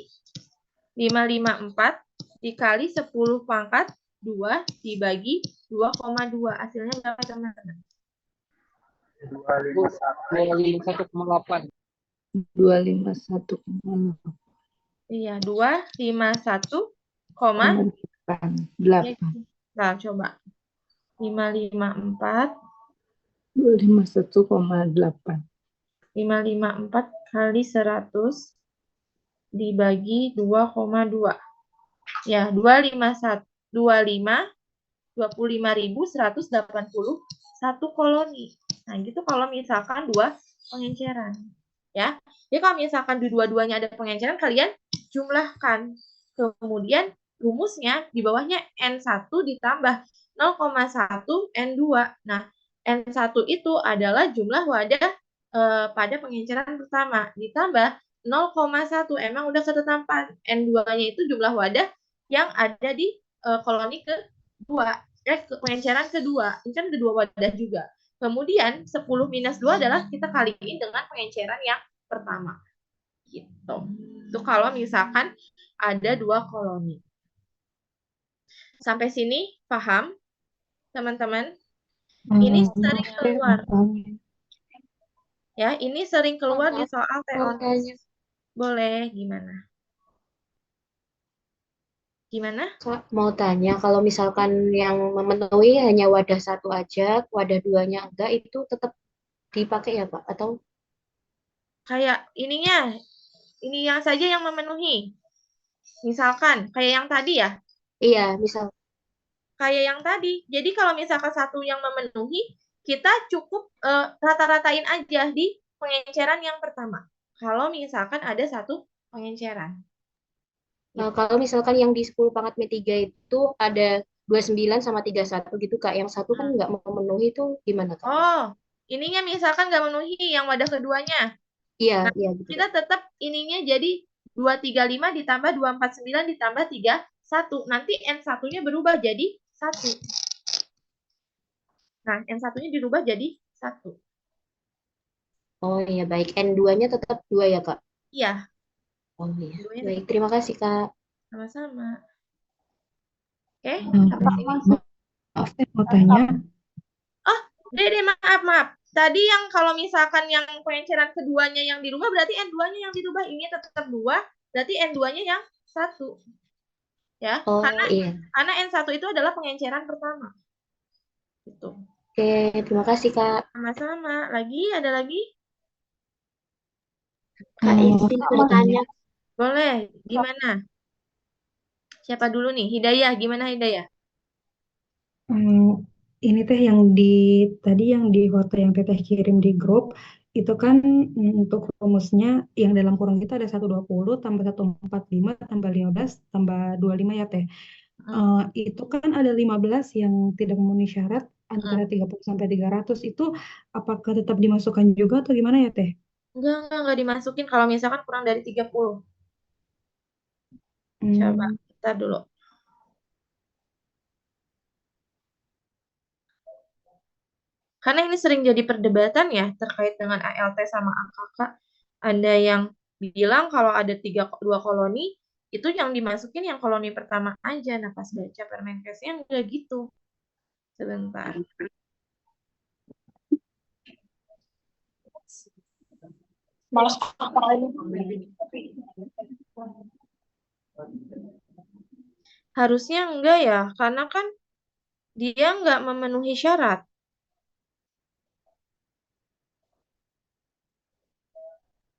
554 dikali 10 pangkat 2 dibagi 2,2. Hasilnya berapa, teman-teman? 251,8. 251,8. Iya, 251,8. Nah, coba. 554 251,8. 554 kali 100 dibagi 2,2. Ya, 25.181 koloni. Nah, gitu kalau misalkan dua pengenceran. Ya. Jadi kalau misalkan di dua-duanya ada pengenceran, kalian jumlahkan. Kemudian rumusnya di bawahnya N1 ditambah 0,1 N2. Nah, N1 itu adalah jumlah wadah pada pengenceran pertama. Ditambah 0,1. Emang udah ketetapan. N2-nya itu jumlah wadah yang ada di koloni kedua. Pengenceran kedua. Ini kan kedua wadah juga. Kemudian 10 minus 2 adalah kita kaliin dengan pengenceran yang pertama. Gitu. Itu kalau misalkan ada dua koloni. Sampai sini paham, teman-teman? Ini sering keluar. Ya, ini sering keluar di soal teoritis. Boleh, gimana? Gimana? Kak, mau tanya, kalau misalkan yang memenuhi hanya wadah satu aja, wadah duanya enggak, itu tetap dipakai ya, Pak? Atau kayak ininya, ini yang saja yang memenuhi. Misalkan, kayak yang tadi ya? Iya, misal. Kayak yang tadi. Jadi kalau misalkan satu yang memenuhi, kita cukup rata-ratain aja di pengenceran yang pertama. Kalau misalkan ada satu pengenceran. Nah, kalau misalkan yang di 10 pangkat M3 itu ada 29 sama 31 gitu, Kak. Yang satu kan nggak memenuhi itu gimana, Kak? Oh, ininya misalkan nggak memenuhi yang wadah keduanya. Iya, nah, iya gitu. Kita tetap ininya jadi 235 ditambah 249 ditambah 31. Nanti N1-nya berubah jadi 1. Nah, N1-nya dirubah jadi 1. Oh iya, baik. N2-nya tetap 2 ya, Kak? Iya. Oh iya. Baik, terima kasih, Kak. Sama-sama. Oke, Maaf, mau tanya. Oh, Dede, maaf. Tadi yang kalau misalkan yang pengenceran keduanya yang dirubah, berarti N2-nya yang dirubah. Ini tetap 2, berarti N2-nya yang 1. Ya, Oh, karena iya. N1 itu adalah pengenceran pertama. Gitu. Oke, terima kasih, Kak. Sama-sama. Ada lagi? Kak, izin mau tanya. Boleh, gimana? Siapa dulu nih? Hidayah, gimana Hidayah? Ini teh yang tadi yang di foto yang Teteh kirim di grup itu kan untuk rumusnya yang dalam kurung itu ada 120 tambah 145 tambah 15 tambah 25 ya Teh. Itu kan ada 15 yang tidak memenuhi syarat antara 30 sampai 300 itu apakah tetap dimasukkan juga atau gimana ya Teh? Enggak dimasukin kalau misalkan kurang dari 30. Coba kita dulu. Karena ini sering jadi perdebatan ya terkait dengan ALT sama AKK. Ada yang bilang kalau ada 2 koloni, itu yang dimasukin yang koloni pertama aja. Nah, pas baca Permenkesnya enggak gitu. Sebentar. Malas Harusnya enggak ya, karena kan dia enggak memenuhi syarat.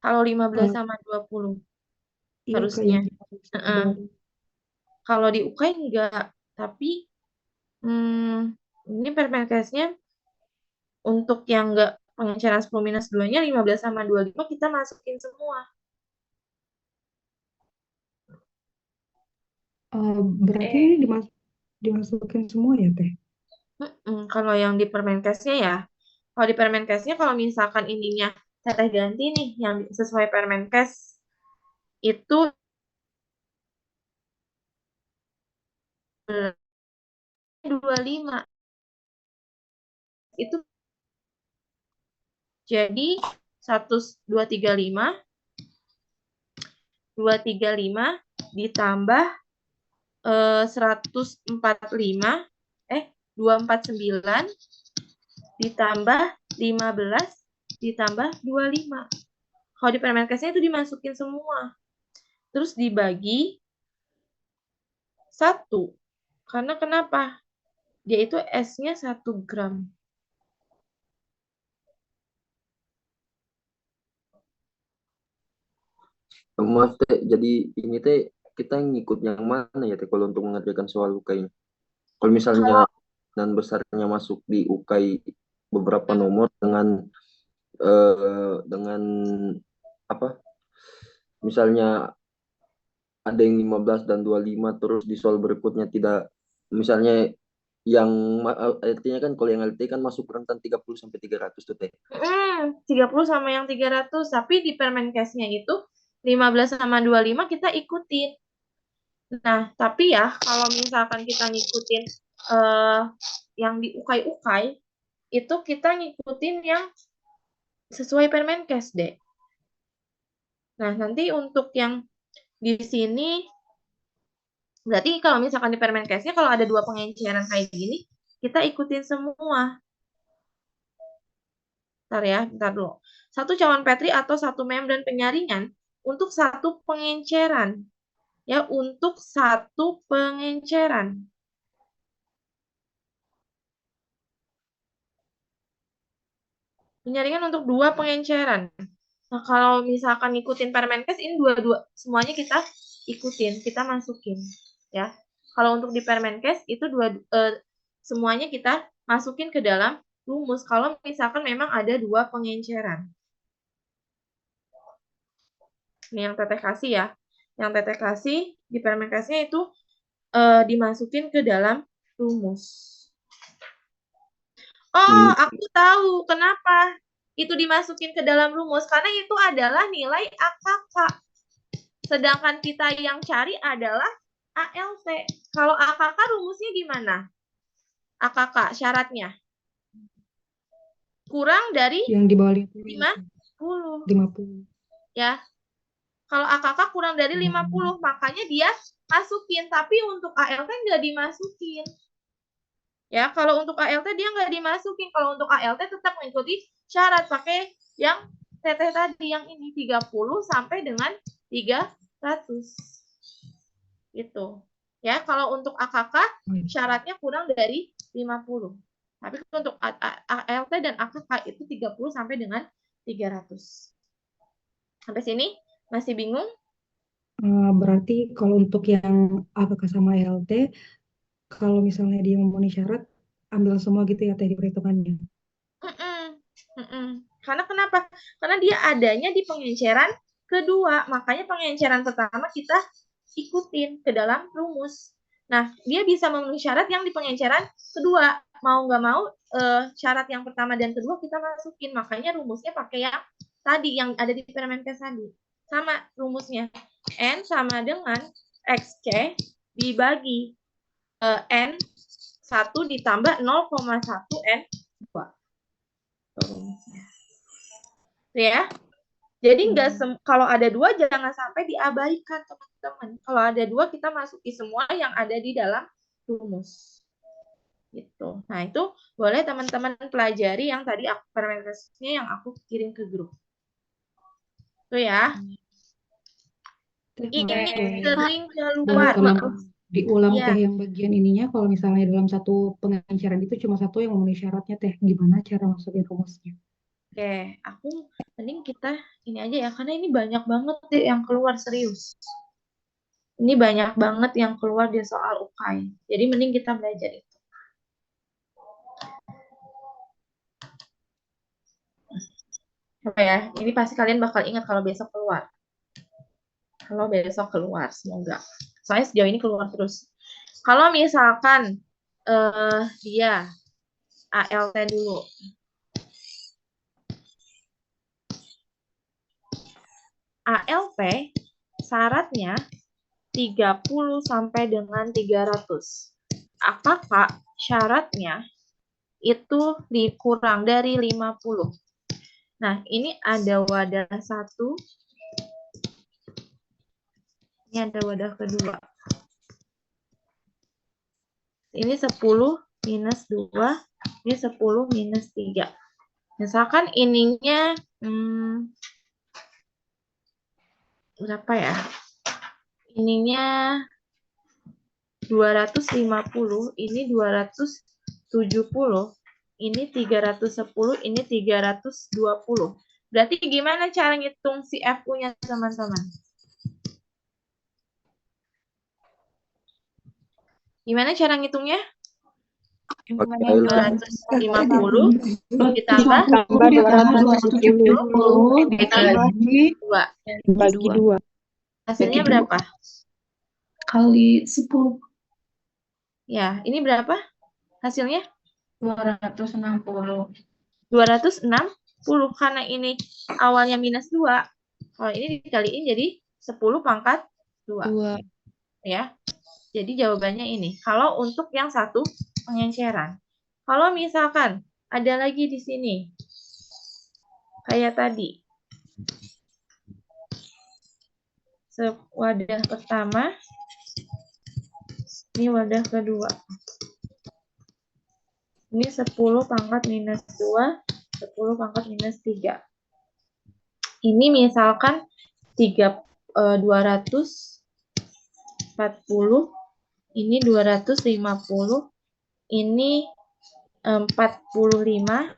Kalau 15 sama 20. Iya Harusnya. kayak Kalau di UKAI enggak, tapi ini Permenkesnya untuk yang enggak pengenceran 10-2-nya 15 sama 25 kita masukin semua. Berarti ini dimasukin semua ya Teh? Kalau yang di Permenkesnya ya. Kalau di Permenkesnya kalau misalkan ininya Teteh ganti nih yang sesuai Permenkes itu 25. Itu jadi 235 ditambah 145 249 ditambah 15 ditambah 25. Kalau di Permenkesnya itu dimasukin semua. Terus dibagi 1. Karena kenapa? Dia itu S-nya 1 gram. Maaf Teh, jadi ini Teh kita ngikut yang mana ya Teh kalau untuk mengerjakan soal UKAI ini? Kalau misalnya dan besarnya masuk di UKAI beberapa nomor dengan apa? Misalnya ada yang 15 dan 25 terus di soal berikutnya tidak, misalnya yang artinya kan kalau yang LT kan masuk rentan 30 sampai 300 tuh Teh. 30 sama yang 300, tapi di Permenkesnya itu 15 sama 25 kita ikutin. Nah, tapi ya kalau misalkan kita ngikutin yang di UKAI itu kita ngikutin yang sesuai Permenkes deh. Nah, nanti untuk yang di sini berarti kalau misalkan di Permenkesnya kalau ada 2 pengenceran kayak gini, kita ikutin semua. Bentar dulu. 1 cawan Petri atau 1 membran penyaringan untuk 1 pengenceran. Ya, untuk 1 pengenceran. Penyaringan untuk 2 pengenceran. Nah, kalau misalkan ngikutin Permenkes, ini dua-dua semuanya kita ikutin, kita masukin. Ya, kalau untuk di Permenkes itu semuanya kita masukin ke dalam rumus. Kalau misalkan memang ada 2 pengenceran. Ini yang Teteh kasih ya. Yang Teteh kasih di Permenkesnya itu dimasukin ke dalam rumus. Oh, aku tahu kenapa itu dimasukin ke dalam rumus. Karena itu adalah nilai AKK. Sedangkan kita yang cari adalah ALT. Kalau AKK rumusnya gimana? AKK syaratnya kurang dari yang di bawah 50. Ya. Kalau AKK kurang dari 50, makanya dia masukin. Tapi untuk ALT nggak dimasukin. Ya, kalau untuk ALT dia nggak dimasukin. Kalau untuk ALT tetap mengikuti syarat pakai yang Teteh tadi, yang ini 30 sampai dengan 300. Gitu. Ya, kalau untuk AKK syaratnya kurang dari 50. Tapi untuk ALT dan AKK itu 30 sampai dengan 300. Sampai sini masih bingung? Berarti kalau untuk yang AKK sama LT, kalau misalnya dia memenuhi syarat, ambil semua gitu ya teh di perhitungannya. Karena kenapa? Karena dia adanya di pengenceran kedua. Makanya pengenceran pertama kita ikutin ke dalam rumus. Nah, dia bisa memenuhi syarat yang di pengenceran kedua. Mau nggak mau, syarat yang pertama dan kedua kita masukin. Makanya rumusnya pakai yang tadi, yang ada di Permenkes tadi. Sama rumusnya. N sama dengan XC dibagi N 1 ditambah 0,1 N2. Ya. Jadi kalau ada 2 jangan sampai diabaikan, teman-teman. Kalau ada 2 kita masuki semua yang ada di dalam rumus. Gitu. Nah, itu boleh teman-teman pelajari yang tadi Permenkesnya yang aku kirim ke grup. Tuh ya. Ini sering keluar. Tolong diulang teh yang bagian ininya, kalau misalnya dalam satu pengenceran itu cuma satu yang memenuhi syaratnya teh, gimana cara masukin rumusnya? Oke, aku mending kita ini aja ya, karena ini banyak banget deh yang keluar, serius. Ini banyak banget yang keluar di soal UKAI. Jadi mending kita belajar itu. Apa ya? Ini pasti kalian bakal ingat kalau besok keluar. Kalau besok keluar, semoga. Soalnya sejauh ini keluar terus. Kalau misalkan dia ALT dulu. ALP syaratnya 30 sampai dengan 300. Apakah syaratnya itu dikurang dari 50? Nah, ini ada wadah 1. Ini ada wadah kedua. Ini 10 minus 2. Ini 10 minus 3. Misalkan ininya berapa ya? Ininya 250, ini 270, ini 310, ini 320. Berarti gimana cara ngitung si FU-nya, teman-teman? Gimana cara ngitungnya? 250 ditambah 270 dibagi 2. Hasilnya berapa? Kali 10. Ya, ini berapa hasilnya? 260. 260 karena ini awalnya minus 2. Kalau ini dikaliin jadi 10 pangkat 2. Ya. Jadi jawabannya ini. Kalau untuk yang satu pengenceran. Kalau misalkan ada lagi di sini. Kayak tadi. Wadah pertama. Ini wadah kedua. Ini 10 pangkat minus 2. 10 pangkat minus 3. Ini misalkan 240. Ini 250. Ini 45.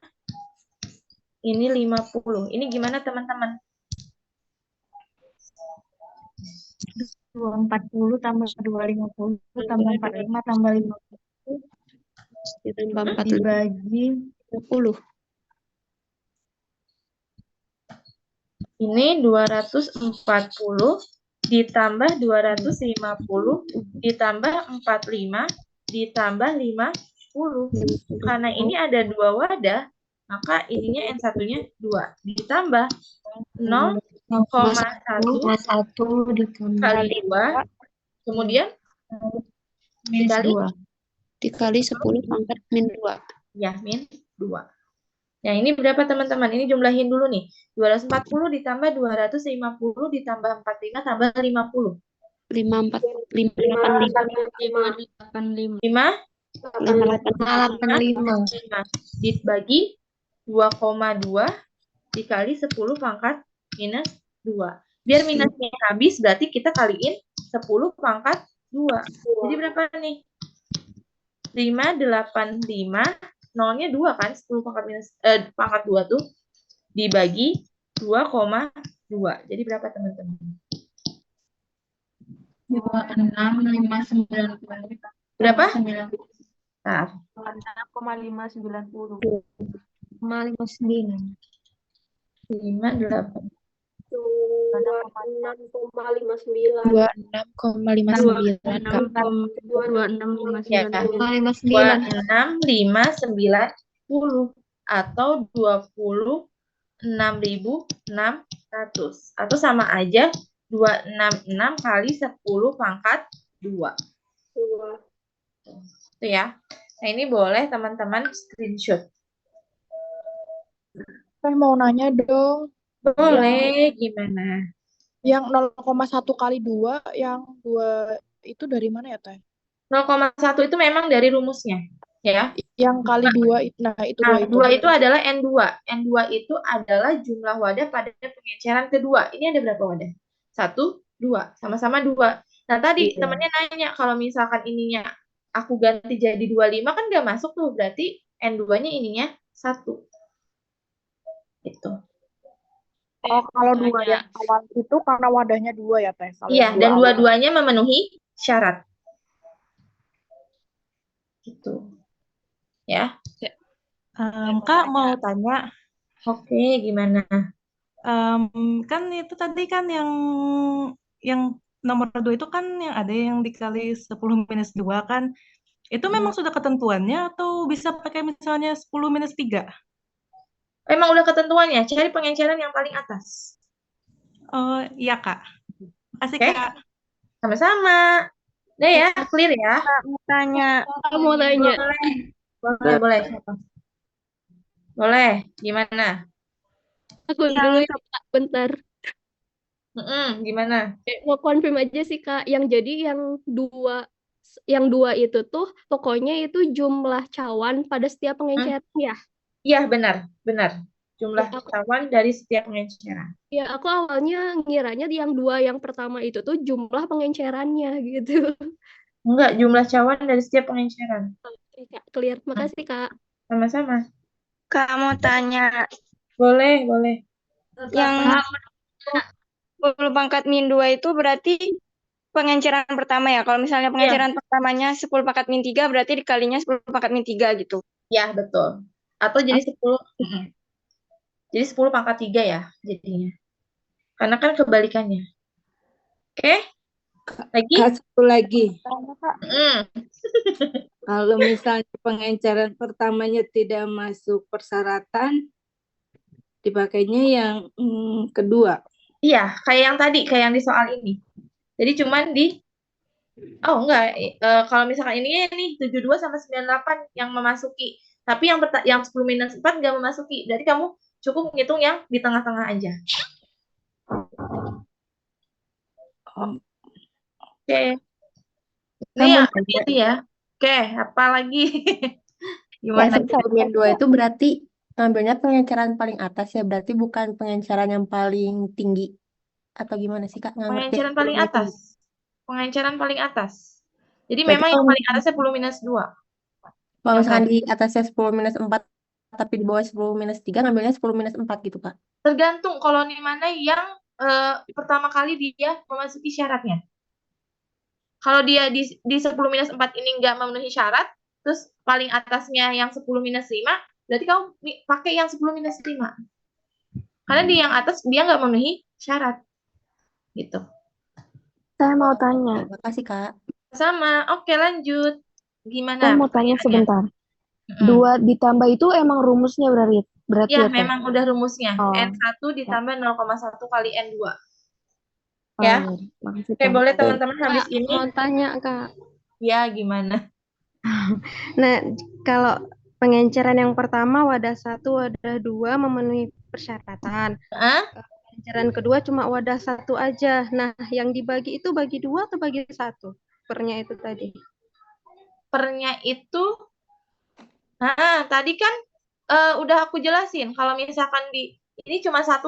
Ini 50. Ini gimana, teman-teman? 240 tambah 250 tambah 45 tambah 50 dibagi 10. Ini 240 ditambah 250 ditambah 45 ditambah 50. Karena ini ada 2 wadah, maka ininya N1-nya 2 ditambah 0,1 dikali 2, kemudian dikali 10 pangkat min 2. Ya, min 2. Nah, ini berapa, teman-teman? Ini jumlahin dulu nih. 240 ditambah 250 ditambah 45 tambah 50. 585 dibagi 2,2 dikali 10 pangkat minus 2. Biar minusnya habis, berarti kita kaliin 10 pangkat 2. Jadi berapa nih? 585, nolnya 2 kan? 10 pangkat minus pangkat 2 tuh dibagi 2,2. Jadi berapa, teman-teman? 26.590. Berapa? 9. Nah, 6,590. 5,59. 58. 26,59. 26,59 Kak. 26,59. Ya, 26.590 atau 26.600 atau sama aja 266 kali 10 pangkat 2. Itu ya. Nah, ini boleh teman-teman screenshot. Saya mau nanya dong, Boleh, gimana? yang 0,1 kali 2, yang 2 itu dari mana ya, Teh? 0,1 itu memang dari rumusnya, ya. Yang kali 2, nah itu Nah, 2 itu. 2 itu adalah N2. N2 itu adalah jumlah wadah pada pengenceran kedua. Ini ada berapa wadah? 1, 2. Sama-sama 2. Nah, tadi Iya. temannya nanya, kalau misalkan ininya aku ganti jadi 25 kan nggak masuk tuh. Berarti N2-nya ininya 1. Gitu. Oh, kalau 2 yang awal itu karena wadahnya 2 ya, Teh? Kalau Iya, yang 2 dan awal. dua-duanya memenuhi syarat. Gitu. Ya. Kak mau tanya, Oke, gimana? kan itu tadi kan yang nomor 2 itu kan yang ada yang dikali 10 minus 2 kan, itu memang sudah ketentuannya atau bisa pakai misalnya 10 minus 3? Emang udah ketentuannya, cari pengenceran yang paling atas. Oh iya Kak, kasih Oke. Kak. Sama-sama. Udah ya, clear ya? Mau tanya. Mau tanya. Boleh. Siapa? Boleh, gimana? Aku dulu ya, Kak, bentar. Gimana? Mau confirm aja sih, Kak. Yang jadi yang dua itu tuh pokoknya itu jumlah cawan pada setiap pengenceran ya. Iya, benar. Jumlah cawan dari setiap pengenceran. Ya, aku awalnya ngiranya yang 2 yang pertama itu tuh jumlah pengencerannya gitu. Enggak, jumlah cawan dari setiap pengenceran. Oke, Kak, clear. Makasih, Kak. Sama-sama. Kak mau tanya. Boleh. Yang 10 pangkat min 2 itu berarti pengenceran pertama ya? Kalau misalnya pengenceran pertamanya 10 pangkat min 3 berarti dikalinya 10 pangkat min 3 gitu. Ya, betul. Atau jadi 10. Jadi 10 pangkat 3 ya jadinya. Karena kan kebalikannya. Oke? Lagi? Satu lagi. Kalau misalnya pengenceran pertamanya tidak masuk persyaratan, dipakainya yang kedua. Iya, kayak yang tadi, kayak yang di soal ini. Jadi cuman kalau misalkan ini nih 72 sama 98 yang memasuki. Tapi yang 10 minus 4 nggak memasuki. Berarti kamu cukup menghitung yang di tengah-tengah aja. Oke. Ini yang itu ya. Oke, apa lagi? Gimana? Min 2 itu berarti ngambilnya pengenceran paling atas ya, berarti bukan pengenceran yang paling tinggi. Atau gimana sih Kak? Pengenceran paling atas. Pengenceran paling atas. Jadi berarti memang yang paling atasnya 10 minus 2. Kalau misalkan di atasnya 10 minus 4, tapi di bawah 10 minus 3, ngambilnya 10 minus 4 gitu Kak? Tergantung kalau di mana yang pertama kali dia memasuki syaratnya. Kalau dia di 10 minus 4 ini nggak memenuhi syarat, terus paling atasnya yang 10 minus 5, berarti kamu pakai yang 10 minus 5. Karena di yang atas dia nggak memenuhi syarat. Gitu. Saya mau tanya. Makasih Kak. Sama. Oke, lanjut. Gimana? Saya mau tanya sebentar. 2 ditambah itu emang rumusnya berarti ya, ya, Teh? memang udah rumusnya. Oh. N1 ditambah 0,1 kali N2. Ya. Makasih, Oke, Teh. boleh teman-teman habis Kak, ini. mau tanya, Kak. Ya, gimana? Nah, kalau pengenceran yang pertama wadah 1, wadah 2 memenuhi persyaratan. Pengenceran kedua cuma wadah 1 aja. Nah, yang dibagi itu bagi 2 atau bagi 1? Pernya itu tadi. Pernya itu, tadi kan udah aku jelasin. Kalau misalkan ini cuma 1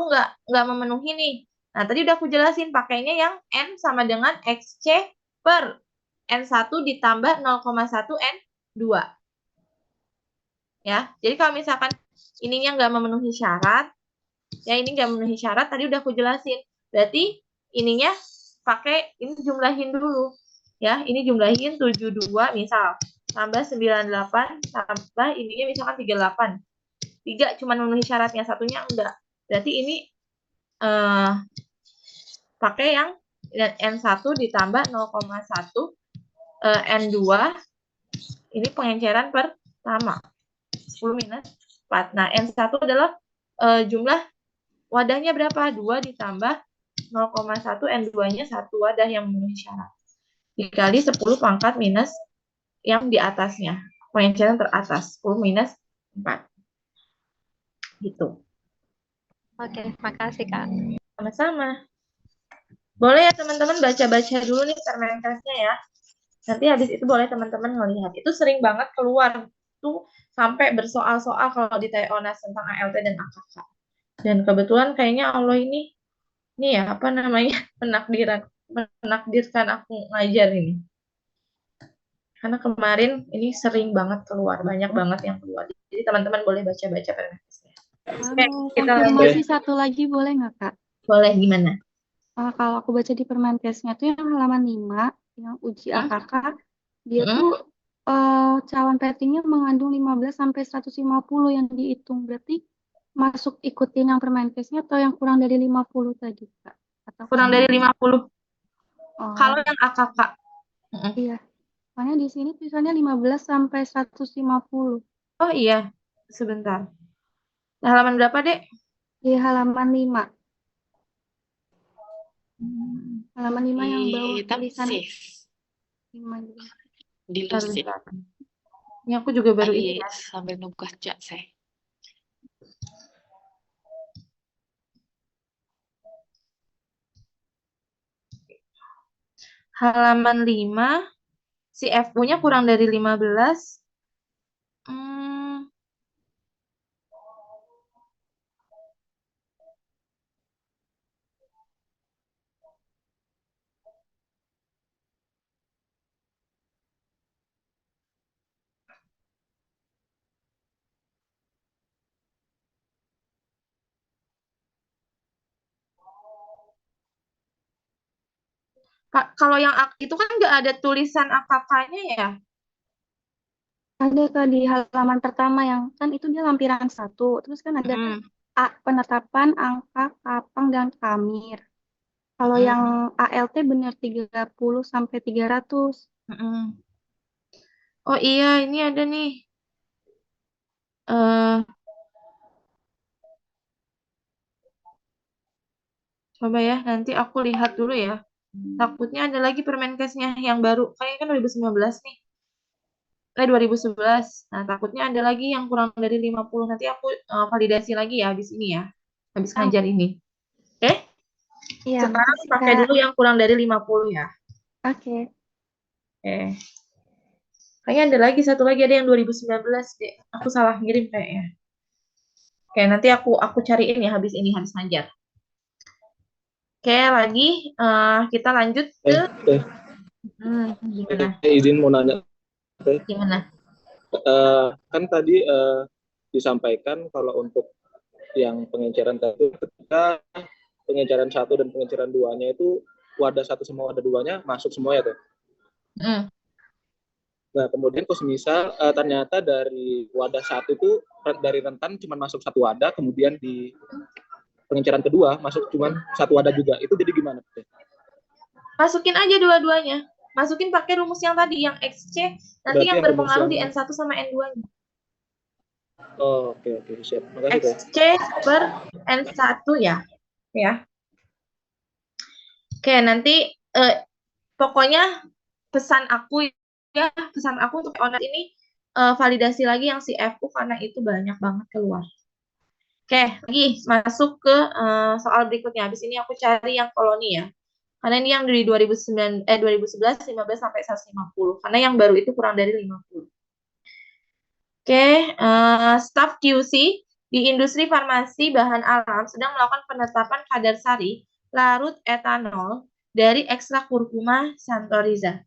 nggak memenuhi nih. Nah, tadi udah aku jelasin pakainya yang N sama dengan XC per N1 ditambah 0,1 N2. Ya, jadi kalau misalkan ininya nggak memenuhi syarat, ya ini nggak memenuhi syarat, tadi udah aku jelasin. Berarti ininya pakai ini jumlahin dulu. Ya, ini jumlahin 72 misal tambah 98 tambah ininya misalkan 38. 3 cuma memenuhi syaratnya, satunya enggak. Berarti ini pakai yang N1 ditambah 0,1 N2 ini pengenceran pertama 10 minus 4. Nah, N1 adalah jumlah wadahnya berapa? 2 ditambah 0,1 N2-nya 1 wadah yang memenuhi syarat. Dikali 10 pangkat minus yang di atasnya. Pengenceran teratas. 10 minus 4. Gitu. Oke, makasih Kak. Sama-sama. Boleh ya teman-teman baca-baca dulu nih Permenkesnya ya. Nanti habis itu boleh teman-teman ngelihat. Itu sering banget keluar tuh sampai bersoal-soal kalau di TONAS tentang ALT dan AKK. Dan kebetulan kayaknya Allah ini ya apa namanya menakdirkan aku ngajar ini. Karena kemarin ini sering banget keluar, banyak banget yang keluar. Jadi teman-teman boleh baca-baca Permenkesnya. Oke, kita Konfirmasi satu lagi boleh nggak, Kak? boleh gimana? Kalau aku baca di Permenkesnya tuh yang halaman 5, yang uji AKK, dia tuh calon ratingnya mengandung 15 sampai 150 yang dihitung. Berarti masuk ikutin yang Permenkesnya atau yang kurang dari 50 tadi, Kak? Atau Kurang dari 50. Oh, Kalau yang AKK. iya. Soalnya di sini tulisannya 15 sampai 150. Oh iya, sebentar. Halaman berapa, Dek? Di halaman 5. Halaman 5 yang bawah tulisan 5 gitu. Dilusin. Ini aku juga baru ini ya. Sambil nunggu aja saya. Halaman 5, si FU-nya kurang dari 15. Kalau yang itu kan nggak ada tulisan AKK-nya ya? Ada Kak di halaman pertama yang kan itu dia lampiran 1. Terus kan ada penetapan angka kapang dan kamir. Kalau yang ALT benar 30 sampai 300. Oh iya, ini ada nih. Coba ya, nanti aku lihat dulu ya. Takutnya ada lagi Permenkesnya yang baru. Kayaknya kan 2019 nih. 2011. Nah, takutnya ada lagi yang kurang dari 50. Nanti aku validasi lagi ya habis ini ya. Habis ngajar ini. Oke? Iya, Sekarang makasih, pakai Kak. dulu yang kurang dari 50 ya. Oke. Oke. Kayaknya ada lagi, satu lagi ada yang 2019 deh. Aku salah ngirim kayaknya. Oke, nanti aku cariin ya habis ini, habis ngajar. Oke, lagi kita lanjut ke gimana? Izin mau nanya. Gimana? Kan tadi disampaikan kalau untuk yang pengenceran tadi ketika pengenceran 1 dan pengenceran 2-nya itu wadah 1 sama wadah 2-nya masuk semua ya tuh. Nah, kemudian kalau misal ternyata dari wadah 1 itu dari rentan cuma masuk 1 wadah, kemudian di pengenceran kedua masuk cuma 1 wadah juga. Itu jadi gimana? Masukin aja dua-duanya. Masukin pakai rumus yang tadi, yang XC, nanti yang berpengaruh di N1 sama N2-nya. Oh, oke, siap. Makasih, XC per N1 ya. Ya. Oke, nanti pokoknya pesan aku untuk ONAS ini validasi lagi yang si FU karena itu banyak banget keluar. Oke, lagi masuk ke soal berikutnya. Habis ini aku cari yang koloni ya. Karena ini yang dari 2011, 15 sampai 150. Karena yang baru itu kurang dari 50. Oke, staf QC di industri farmasi bahan alam sedang melakukan penetapan kadar sari larut etanol dari ekstrak kurkuma xanthorrhiza.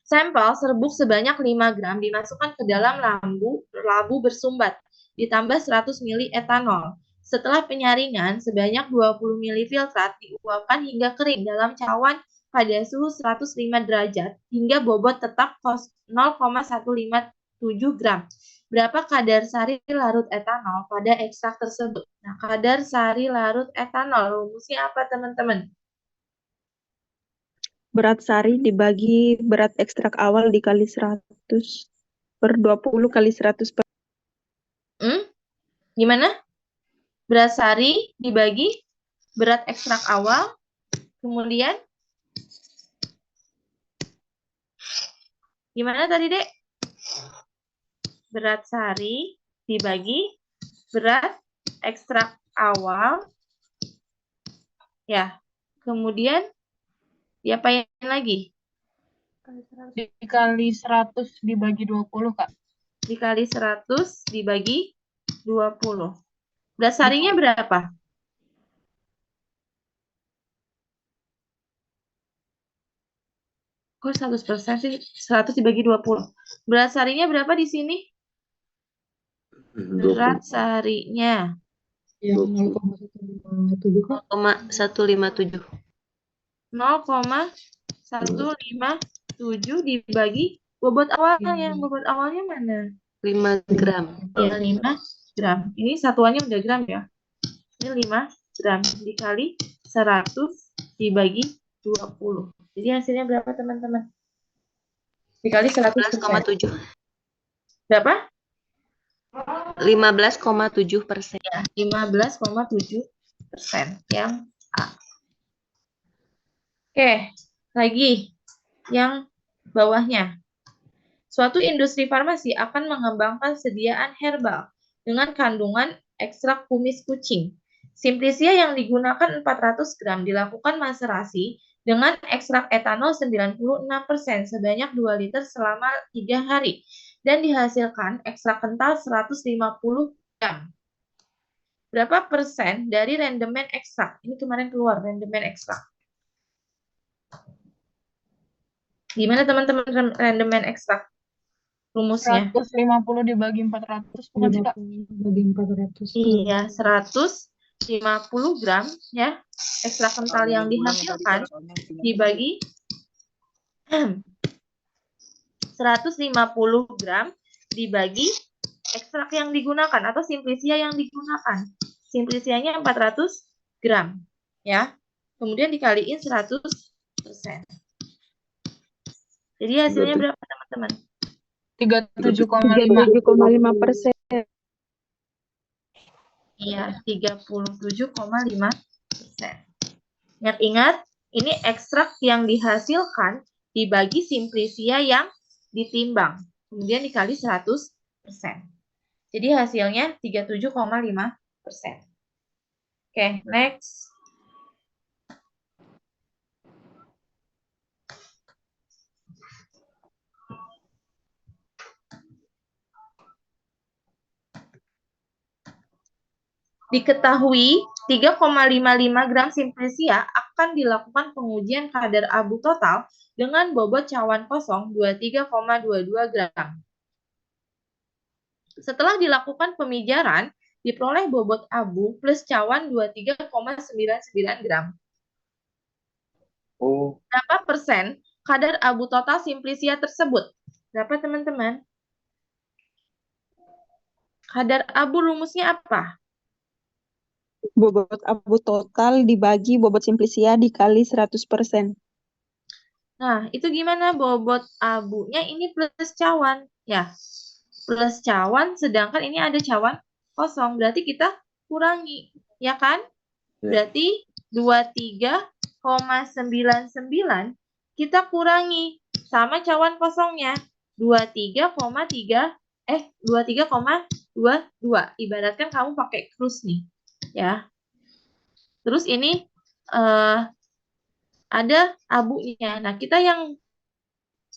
Sampel serbuk sebanyak 5 gram dimasukkan ke dalam labu bersumbat, ditambah 100 ml etanol, Setelah penyaringan, sebanyak 20 ml filtrat diuapkan hingga kering dalam cawan pada suhu 105 derajat hingga bobot tetap 0,157 gram. Berapa kadar sari larut etanol pada ekstrak tersebut? Nah, kadar sari larut etanol, rumusnya apa teman-teman? Berat sari dibagi berat ekstrak awal dikali 100 per 20 kali 100 per... Gimana? Berat sari dibagi berat ekstrak awal, kemudian gimana tadi, Dek? Berat sari dibagi berat ekstrak awal. Ya, kemudian diapain lagi? Dikali 100 dibagi 20, Kak. Dikali 100 dibagi 20. Berat sarinya berapa? Kok 100% sih? 100 dibagi 20. Berat sarinya berapa di sini? Berat sarinya. Yang 0,157 kok. 0,157. 0,157 dibagi bobot awalnya. Bobot awalnya mana? 5 gram. Ya, 5 gram. Ini satuannya udah gram ya. Ini 5 gram dikali 100 dibagi 20. Jadi hasilnya berapa teman-teman? Dikali 100%. 15,7. Berapa? 15,7%. Ya, 15,7% yang A. Oke, lagi yang bawahnya. Suatu industri farmasi akan mengembangkan sediaan herbal dengan kandungan ekstrak kumis kucing. Simplisia yang digunakan 400 gram dilakukan maserasi dengan ekstrak etanol 96% sebanyak 2 liter selama 3 hari dan dihasilkan ekstrak kental 150 gram. Berapa persen dari rendemen ekstrak? Ini kemarin keluar rendemen ekstrak. Gimana teman-teman rendemen ekstrak? Rumusnya. 150 dibagi 400, bukan sih, Kak? Dibagi 400. Iya, 150 gram ya ekstrak kental yang dihasilkan dibagi 150 gram dibagi ekstrak yang digunakan atau simplisia yang digunakan. Simplisianya 400 gram ya. Kemudian dikaliin 100%. Jadi hasilnya berapa teman-teman? 37,5%. Iya, 37,5%. Ingat-ingat, ini ekstrak yang dihasilkan dibagi simplisia yang ditimbang. Kemudian dikali 100%. Jadi hasilnya 37,5%. Oke, next. Diketahui 3,55 gram simplisia akan dilakukan pengujian kadar abu total dengan bobot cawan kosong 23,22 gram. Setelah dilakukan pemijaran, diperoleh bobot abu plus cawan 23,99 gram. Berapa persen kadar abu total simplisia tersebut? Berapa teman-teman? Kadar abu rumusnya apa? Bobot abu total dibagi bobot simplisia dikali 100%. Nah, itu gimana bobot abunya ini plus cawan? Ya, plus cawan, sedangkan ini ada cawan kosong. Berarti kita kurangi, ya kan? Berarti 23,99 kita kurangi sama cawan kosongnya. 23,22. Ibaratkan kamu pakai krus nih. Ya. Terus ini ada abunya. Nah, kita yang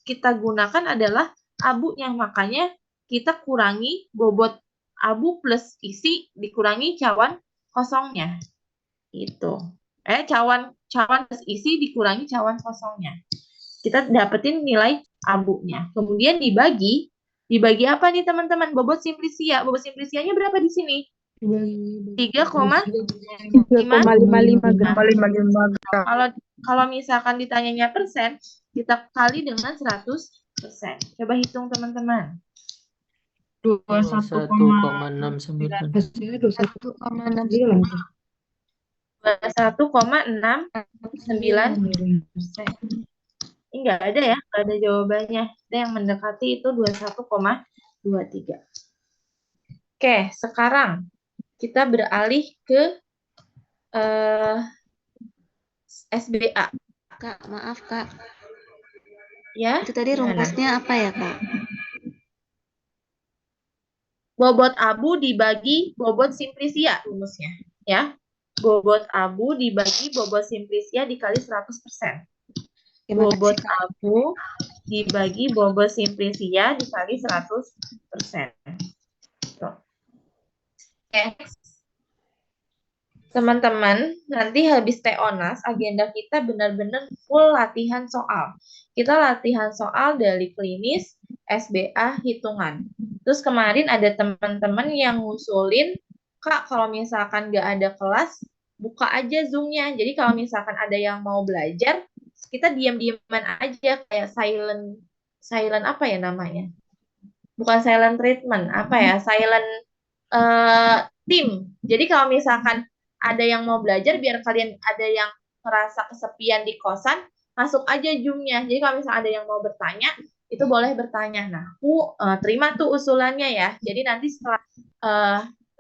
kita gunakan adalah abunya. Makanya kita kurangi bobot abu plus isi dikurangi cawan kosongnya. Itu. Cawan plus isi dikurangi cawan kosongnya. Kita dapetin nilai abunya. Kemudian dibagi apa nih teman-teman? Bobot simplisia. Bobot simplisianya berapa di sini? 3,5. 3,55 gram. Kalau misalkan ditanyanya persen, kita kali dengan 100%. Coba hitung teman-teman. 21,69. Hasilnya 21,69. 21,69%. Ini nggak ada ya, nggak ada jawabannya. Ada yang mendekati itu 21,23. Oke, sekarang kita beralih ke SBA. Kak, maaf Kak. Ya, Itu tadi gimana? rumusnya apa ya Kak? Bobot abu dibagi bobot simplisia rumusnya. Ya, bobot abu dibagi bobot simplisia dikali 100%. Bobot abu dibagi bobot simplisia dikali 100%. Oke. Teman-teman, nanti habis TONAS, agenda kita benar-benar full latihan soal. Kita latihan soal dari klinis, SBA, hitungan. Terus kemarin ada teman-teman yang ngusulin, Kak, kalau misalkan nggak ada kelas, buka aja Zoom-nya. Jadi kalau misalkan ada yang mau belajar, kita diam-diaman aja, kayak silent apa ya namanya? Bukan silent treatment, apa ya? Silent team. Jadi kalau misalkan ada yang mau belajar, biar kalian ada yang merasa kesepian di kosan, masuk aja Zoom-nya. Jadi kalau misalkan ada yang mau bertanya, itu boleh bertanya. Nah, aku terima tuh usulannya ya. Jadi nanti setelah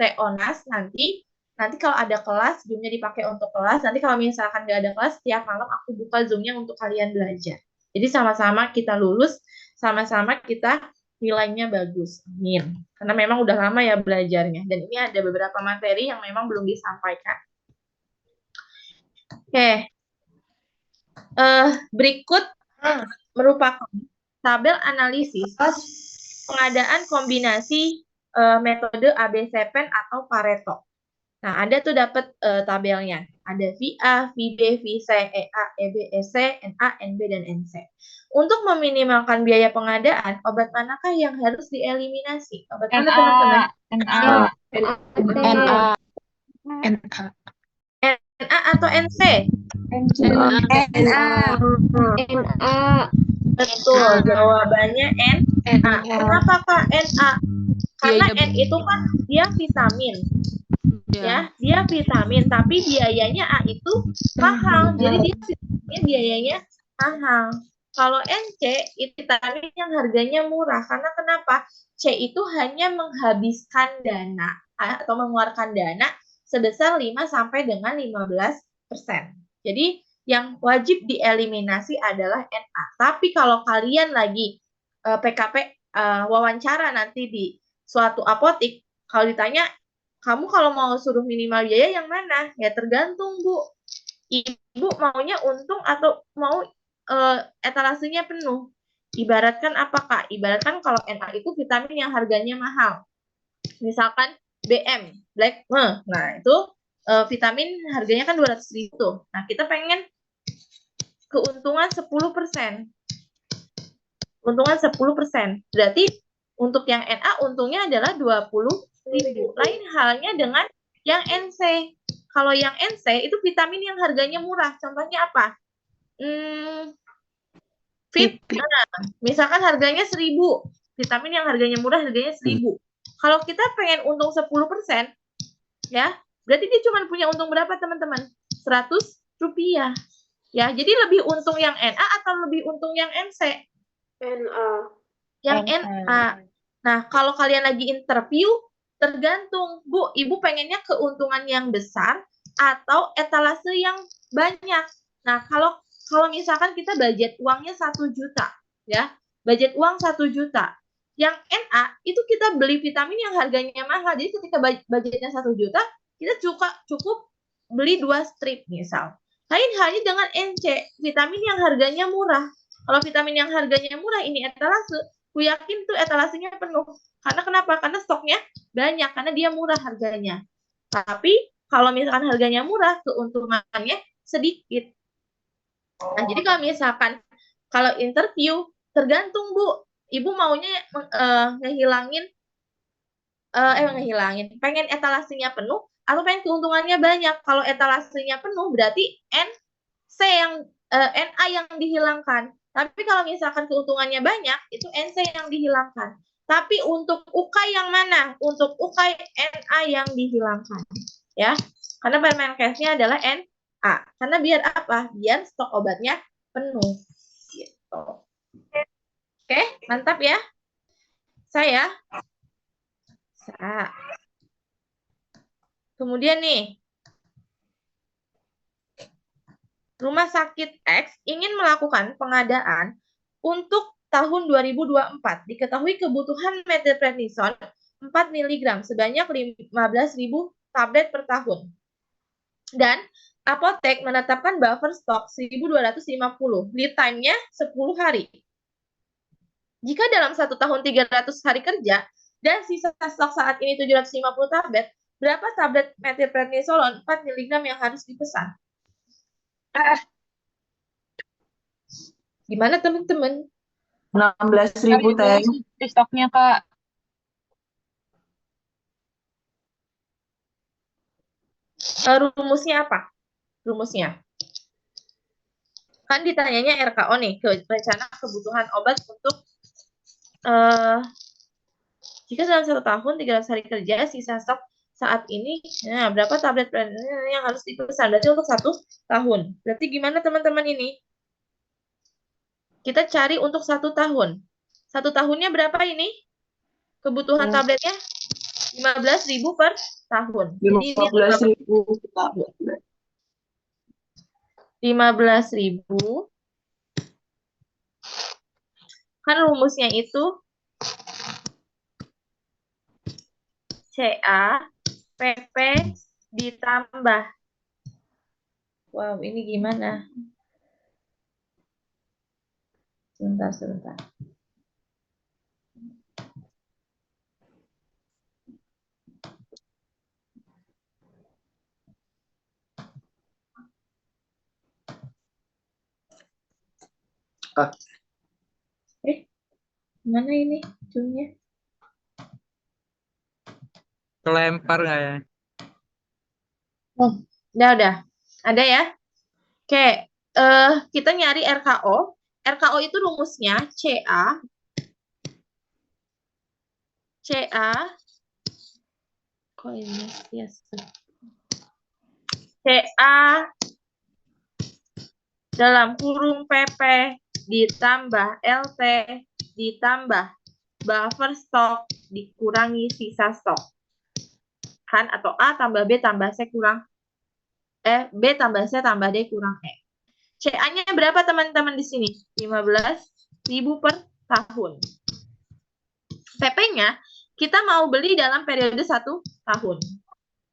TONAS, nanti kalau ada kelas, Zoom-nya dipakai untuk kelas. Nanti kalau misalkan nggak ada kelas, tiap malam aku buka Zoom-nya untuk kalian belajar. Jadi sama-sama kita lulus, sama-sama kita nilainya bagus. Amin. Karena memang udah lama ya belajarnya. Dan ini ada beberapa materi yang memang belum disampaikan. Oke. Berikut merupakan tabel analisis pengadaan kombinasi metode ABCPEN atau Pareto. Nah, ada tuh dapat tabelnya. Ada VA, VB, VC, EA, EB, EC, NA, NB, dan NC. Untuk meminimalkan biaya pengadaan, obat manakah yang harus dieliminasi? Obat mana teman-teman? NA atau NC? NA. Betul, jawabannya NA. Kenapa Kak NA? Karena N itu kan dia vitamin. Ya, dia vitamin, tapi biayanya A itu mahal. Jadi dia biayanya mahal. Kalau NC itu vitamin yang harganya murah. Karena kenapa? C itu hanya menghabiskan dana atau mengeluarkan dana sebesar 5 sampai dengan 15%. Jadi yang wajib dieliminasi adalah NA. Tapi kalau kalian lagi PKP wawancara nanti di suatu apotik, kalau ditanya, kamu kalau mau suruh minimal biaya yang mana? Ya tergantung, Bu. Ibu maunya untung atau mau etalasenya penuh? Ibaratkan apa, Kak? Ibaratkan kalau NA itu vitamin yang harganya mahal. Misalkan BM, Black. Nah, itu vitamin harganya kan 200.000. Nah, kita pengen keuntungan 10%. Keuntungan 10%. Berarti untuk yang NA untungnya adalah 20.000. Lain halnya dengan yang NC. Kalau yang NC itu vitamin yang harganya murah. Contohnya apa? Fit. Nah, misalkan harganya 1.000. Vitamin yang harganya murah harganya 1.000. Kalau kita pengen untung 10%, ya, berarti dia cuma punya untung berapa, teman-teman? 100 rupiah. Ya, jadi lebih untung yang NA atau lebih untung yang NC? NA. Yang NA. Nah, kalau kalian lagi interview, tergantung, Bu, Ibu pengennya keuntungan yang besar atau etalase yang banyak. Nah, kalau misalkan kita budget uangnya 1 juta, ya, budget uang 1 juta. Yang NA itu kita beli vitamin yang harganya mahal. Jadi ketika budgetnya 1 juta, kita cukup beli 2 strip misal. Lain halnya dengan NC, vitamin yang harganya murah. Kalau vitamin yang harganya murah ini etalase, aku yakin tuh etalasenya penuh. Karena kenapa? Karena stoknya banyak, karena dia murah harganya. Tapi kalau misalkan harganya murah, keuntungannya sedikit. Nah, jadi kalau misalkan kalau interview, tergantung, Bu. Ibu maunya ngehilangin ngehilangin. Pengen etalasenya penuh atau pengen keuntungannya banyak. Kalau etalasenya penuh berarti NA yang dihilangkan. Tapi kalau misalkan keuntungannya banyak, itu NC yang dihilangkan. Tapi untuk UKAI yang mana? Untuk UKAI NA yang dihilangkan. Ya, karena Permenkesnya adalah NA. Karena biar apa? Biar stok obatnya penuh. Gitu. Oke, mantap ya. Saya. Kemudian nih, Rumah Sakit X ingin melakukan pengadaan untuk tahun 2024. Diketahui kebutuhan metronidazole 4 mg sebanyak 15.000 tablet per tahun. Dan apotek menetapkan buffer stok 1.250. Lead time-nya 10 hari. Jika dalam 1 tahun 300 hari kerja dan sisa stok saat ini 750 tablet, berapa tablet metronidazole 4 mg yang harus dipesan? Gimana teman-teman? 16.000 Teh. Di stoknya, Kak. Rumusnya apa? Rumusnya. Kan ditanyanya RKO nih, rencana kebutuhan obat untuk jika dalam 1 tahun 300 hari kerja sisa stok saat ini, nah berapa tablet yang harus dipesan? Berarti untuk 1 tahun. Berarti gimana teman-teman ini? Kita cari untuk 1 tahun. 1 tahunnya berapa ini? Kebutuhan tabletnya 15.000 per tahun. Jadi 15.000 tablet. 15.000. Kan rumusnya itu CA PP ditambah. Wow, ini gimana? Sebentar. Mana ini zoomnya? Kelempar nggak ya? Oh, udah. Ada ya? Oke, kita nyari RKO. RKO itu rumusnya CA kok ini yes. CA dalam kurung PP ditambah LT ditambah buffer stok dikurangi sisa stok. Kan atau A tambah B tambah C kurang B tambah C tambah D kurang E. CA-nya berapa teman-teman di sini? 15.000 per tahun. PP-nya kita mau beli dalam periode 1 tahun.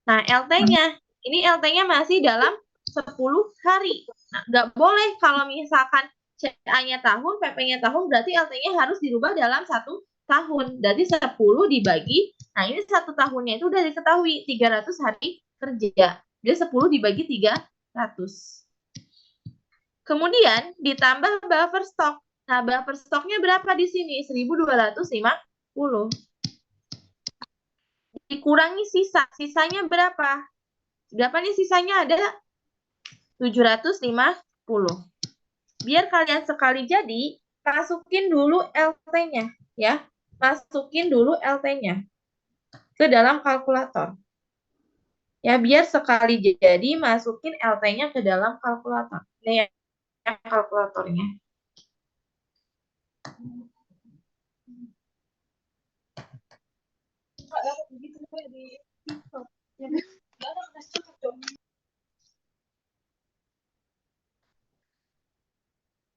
Nah, LT-nya, ini LT-nya masih dalam 10 hari. Nah, nggak boleh kalau misalkan CA-nya tahun, PP-nya tahun, berarti LT-nya harus dirubah dalam 1 tahun. Berarti 10 dibagi, nah ini 1 tahunnya itu udah diketahui 300 hari kerja. Jadi 10 dibagi 300. Kemudian ditambah buffer stok. Nah, buffer stoknya berapa di sini? 1.250. Dikurangi sisa. Sisanya berapa? Berapa nih sisanya? Ada 750. Biar kalian sekali jadi, masukin dulu LT-nya. Ya, masukin dulu LT-nya ke dalam kalkulator. Ya, biar sekali jadi, masukin LT-nya ke dalam kalkulator. Ini ya, kalkulatornya.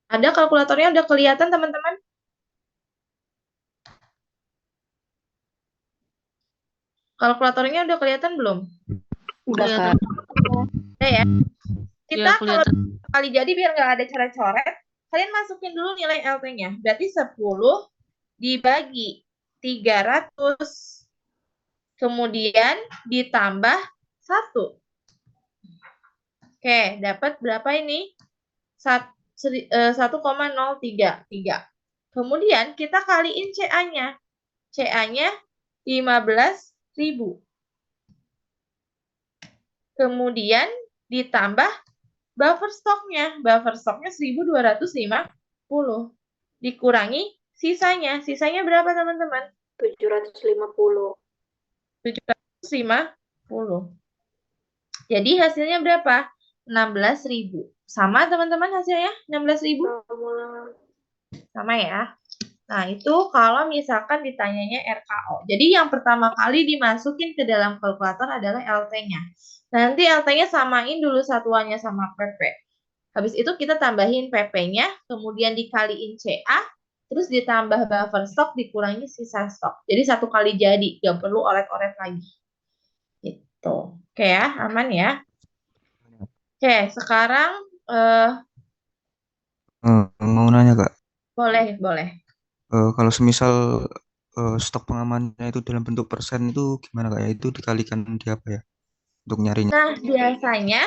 Ada kalkulatornya udah kelihatan teman-teman? Kalkulatornya udah kelihatan belum? Udah, Kak. Udah ya. Kita Ya, kalau kelihatan. kali jadi biar nggak ada coret-coret, kalian masukin dulu nilai LT-nya. Berarti 10 dibagi 300. Kemudian ditambah 1. Oke, dapat berapa ini? 1,033. Kemudian kita kaliin CA-nya. CA-nya 15.000. Kemudian ditambah buffer stoknya. Buffer stoknya 1.250. Dikurangi sisanya. Sisanya berapa teman-teman? 750. 750. Jadi hasilnya berapa? 16.000. Sama teman-teman hasilnya? 16.000? Sama ya. Nah, itu kalau misalkan ditanyanya RKO. Jadi yang pertama kali dimasukin ke dalam kalkulator adalah LT-nya. Nanti LT-nya samain dulu satuannya sama PP. Habis itu kita tambahin PP-nya, kemudian dikaliin CA, terus ditambah buffer stok, dikurangi sisa stok. Jadi satu kali jadi, nggak perlu oret-oret lagi. Gitu. Oke ya, aman ya. Oke, sekarang Mau nanya Kak, boleh. kalau semisal stok pengamannya itu dalam bentuk persen itu gimana Kak ya? Itu dikalikan di apa ya untuk nyarinya? Nah, biasanya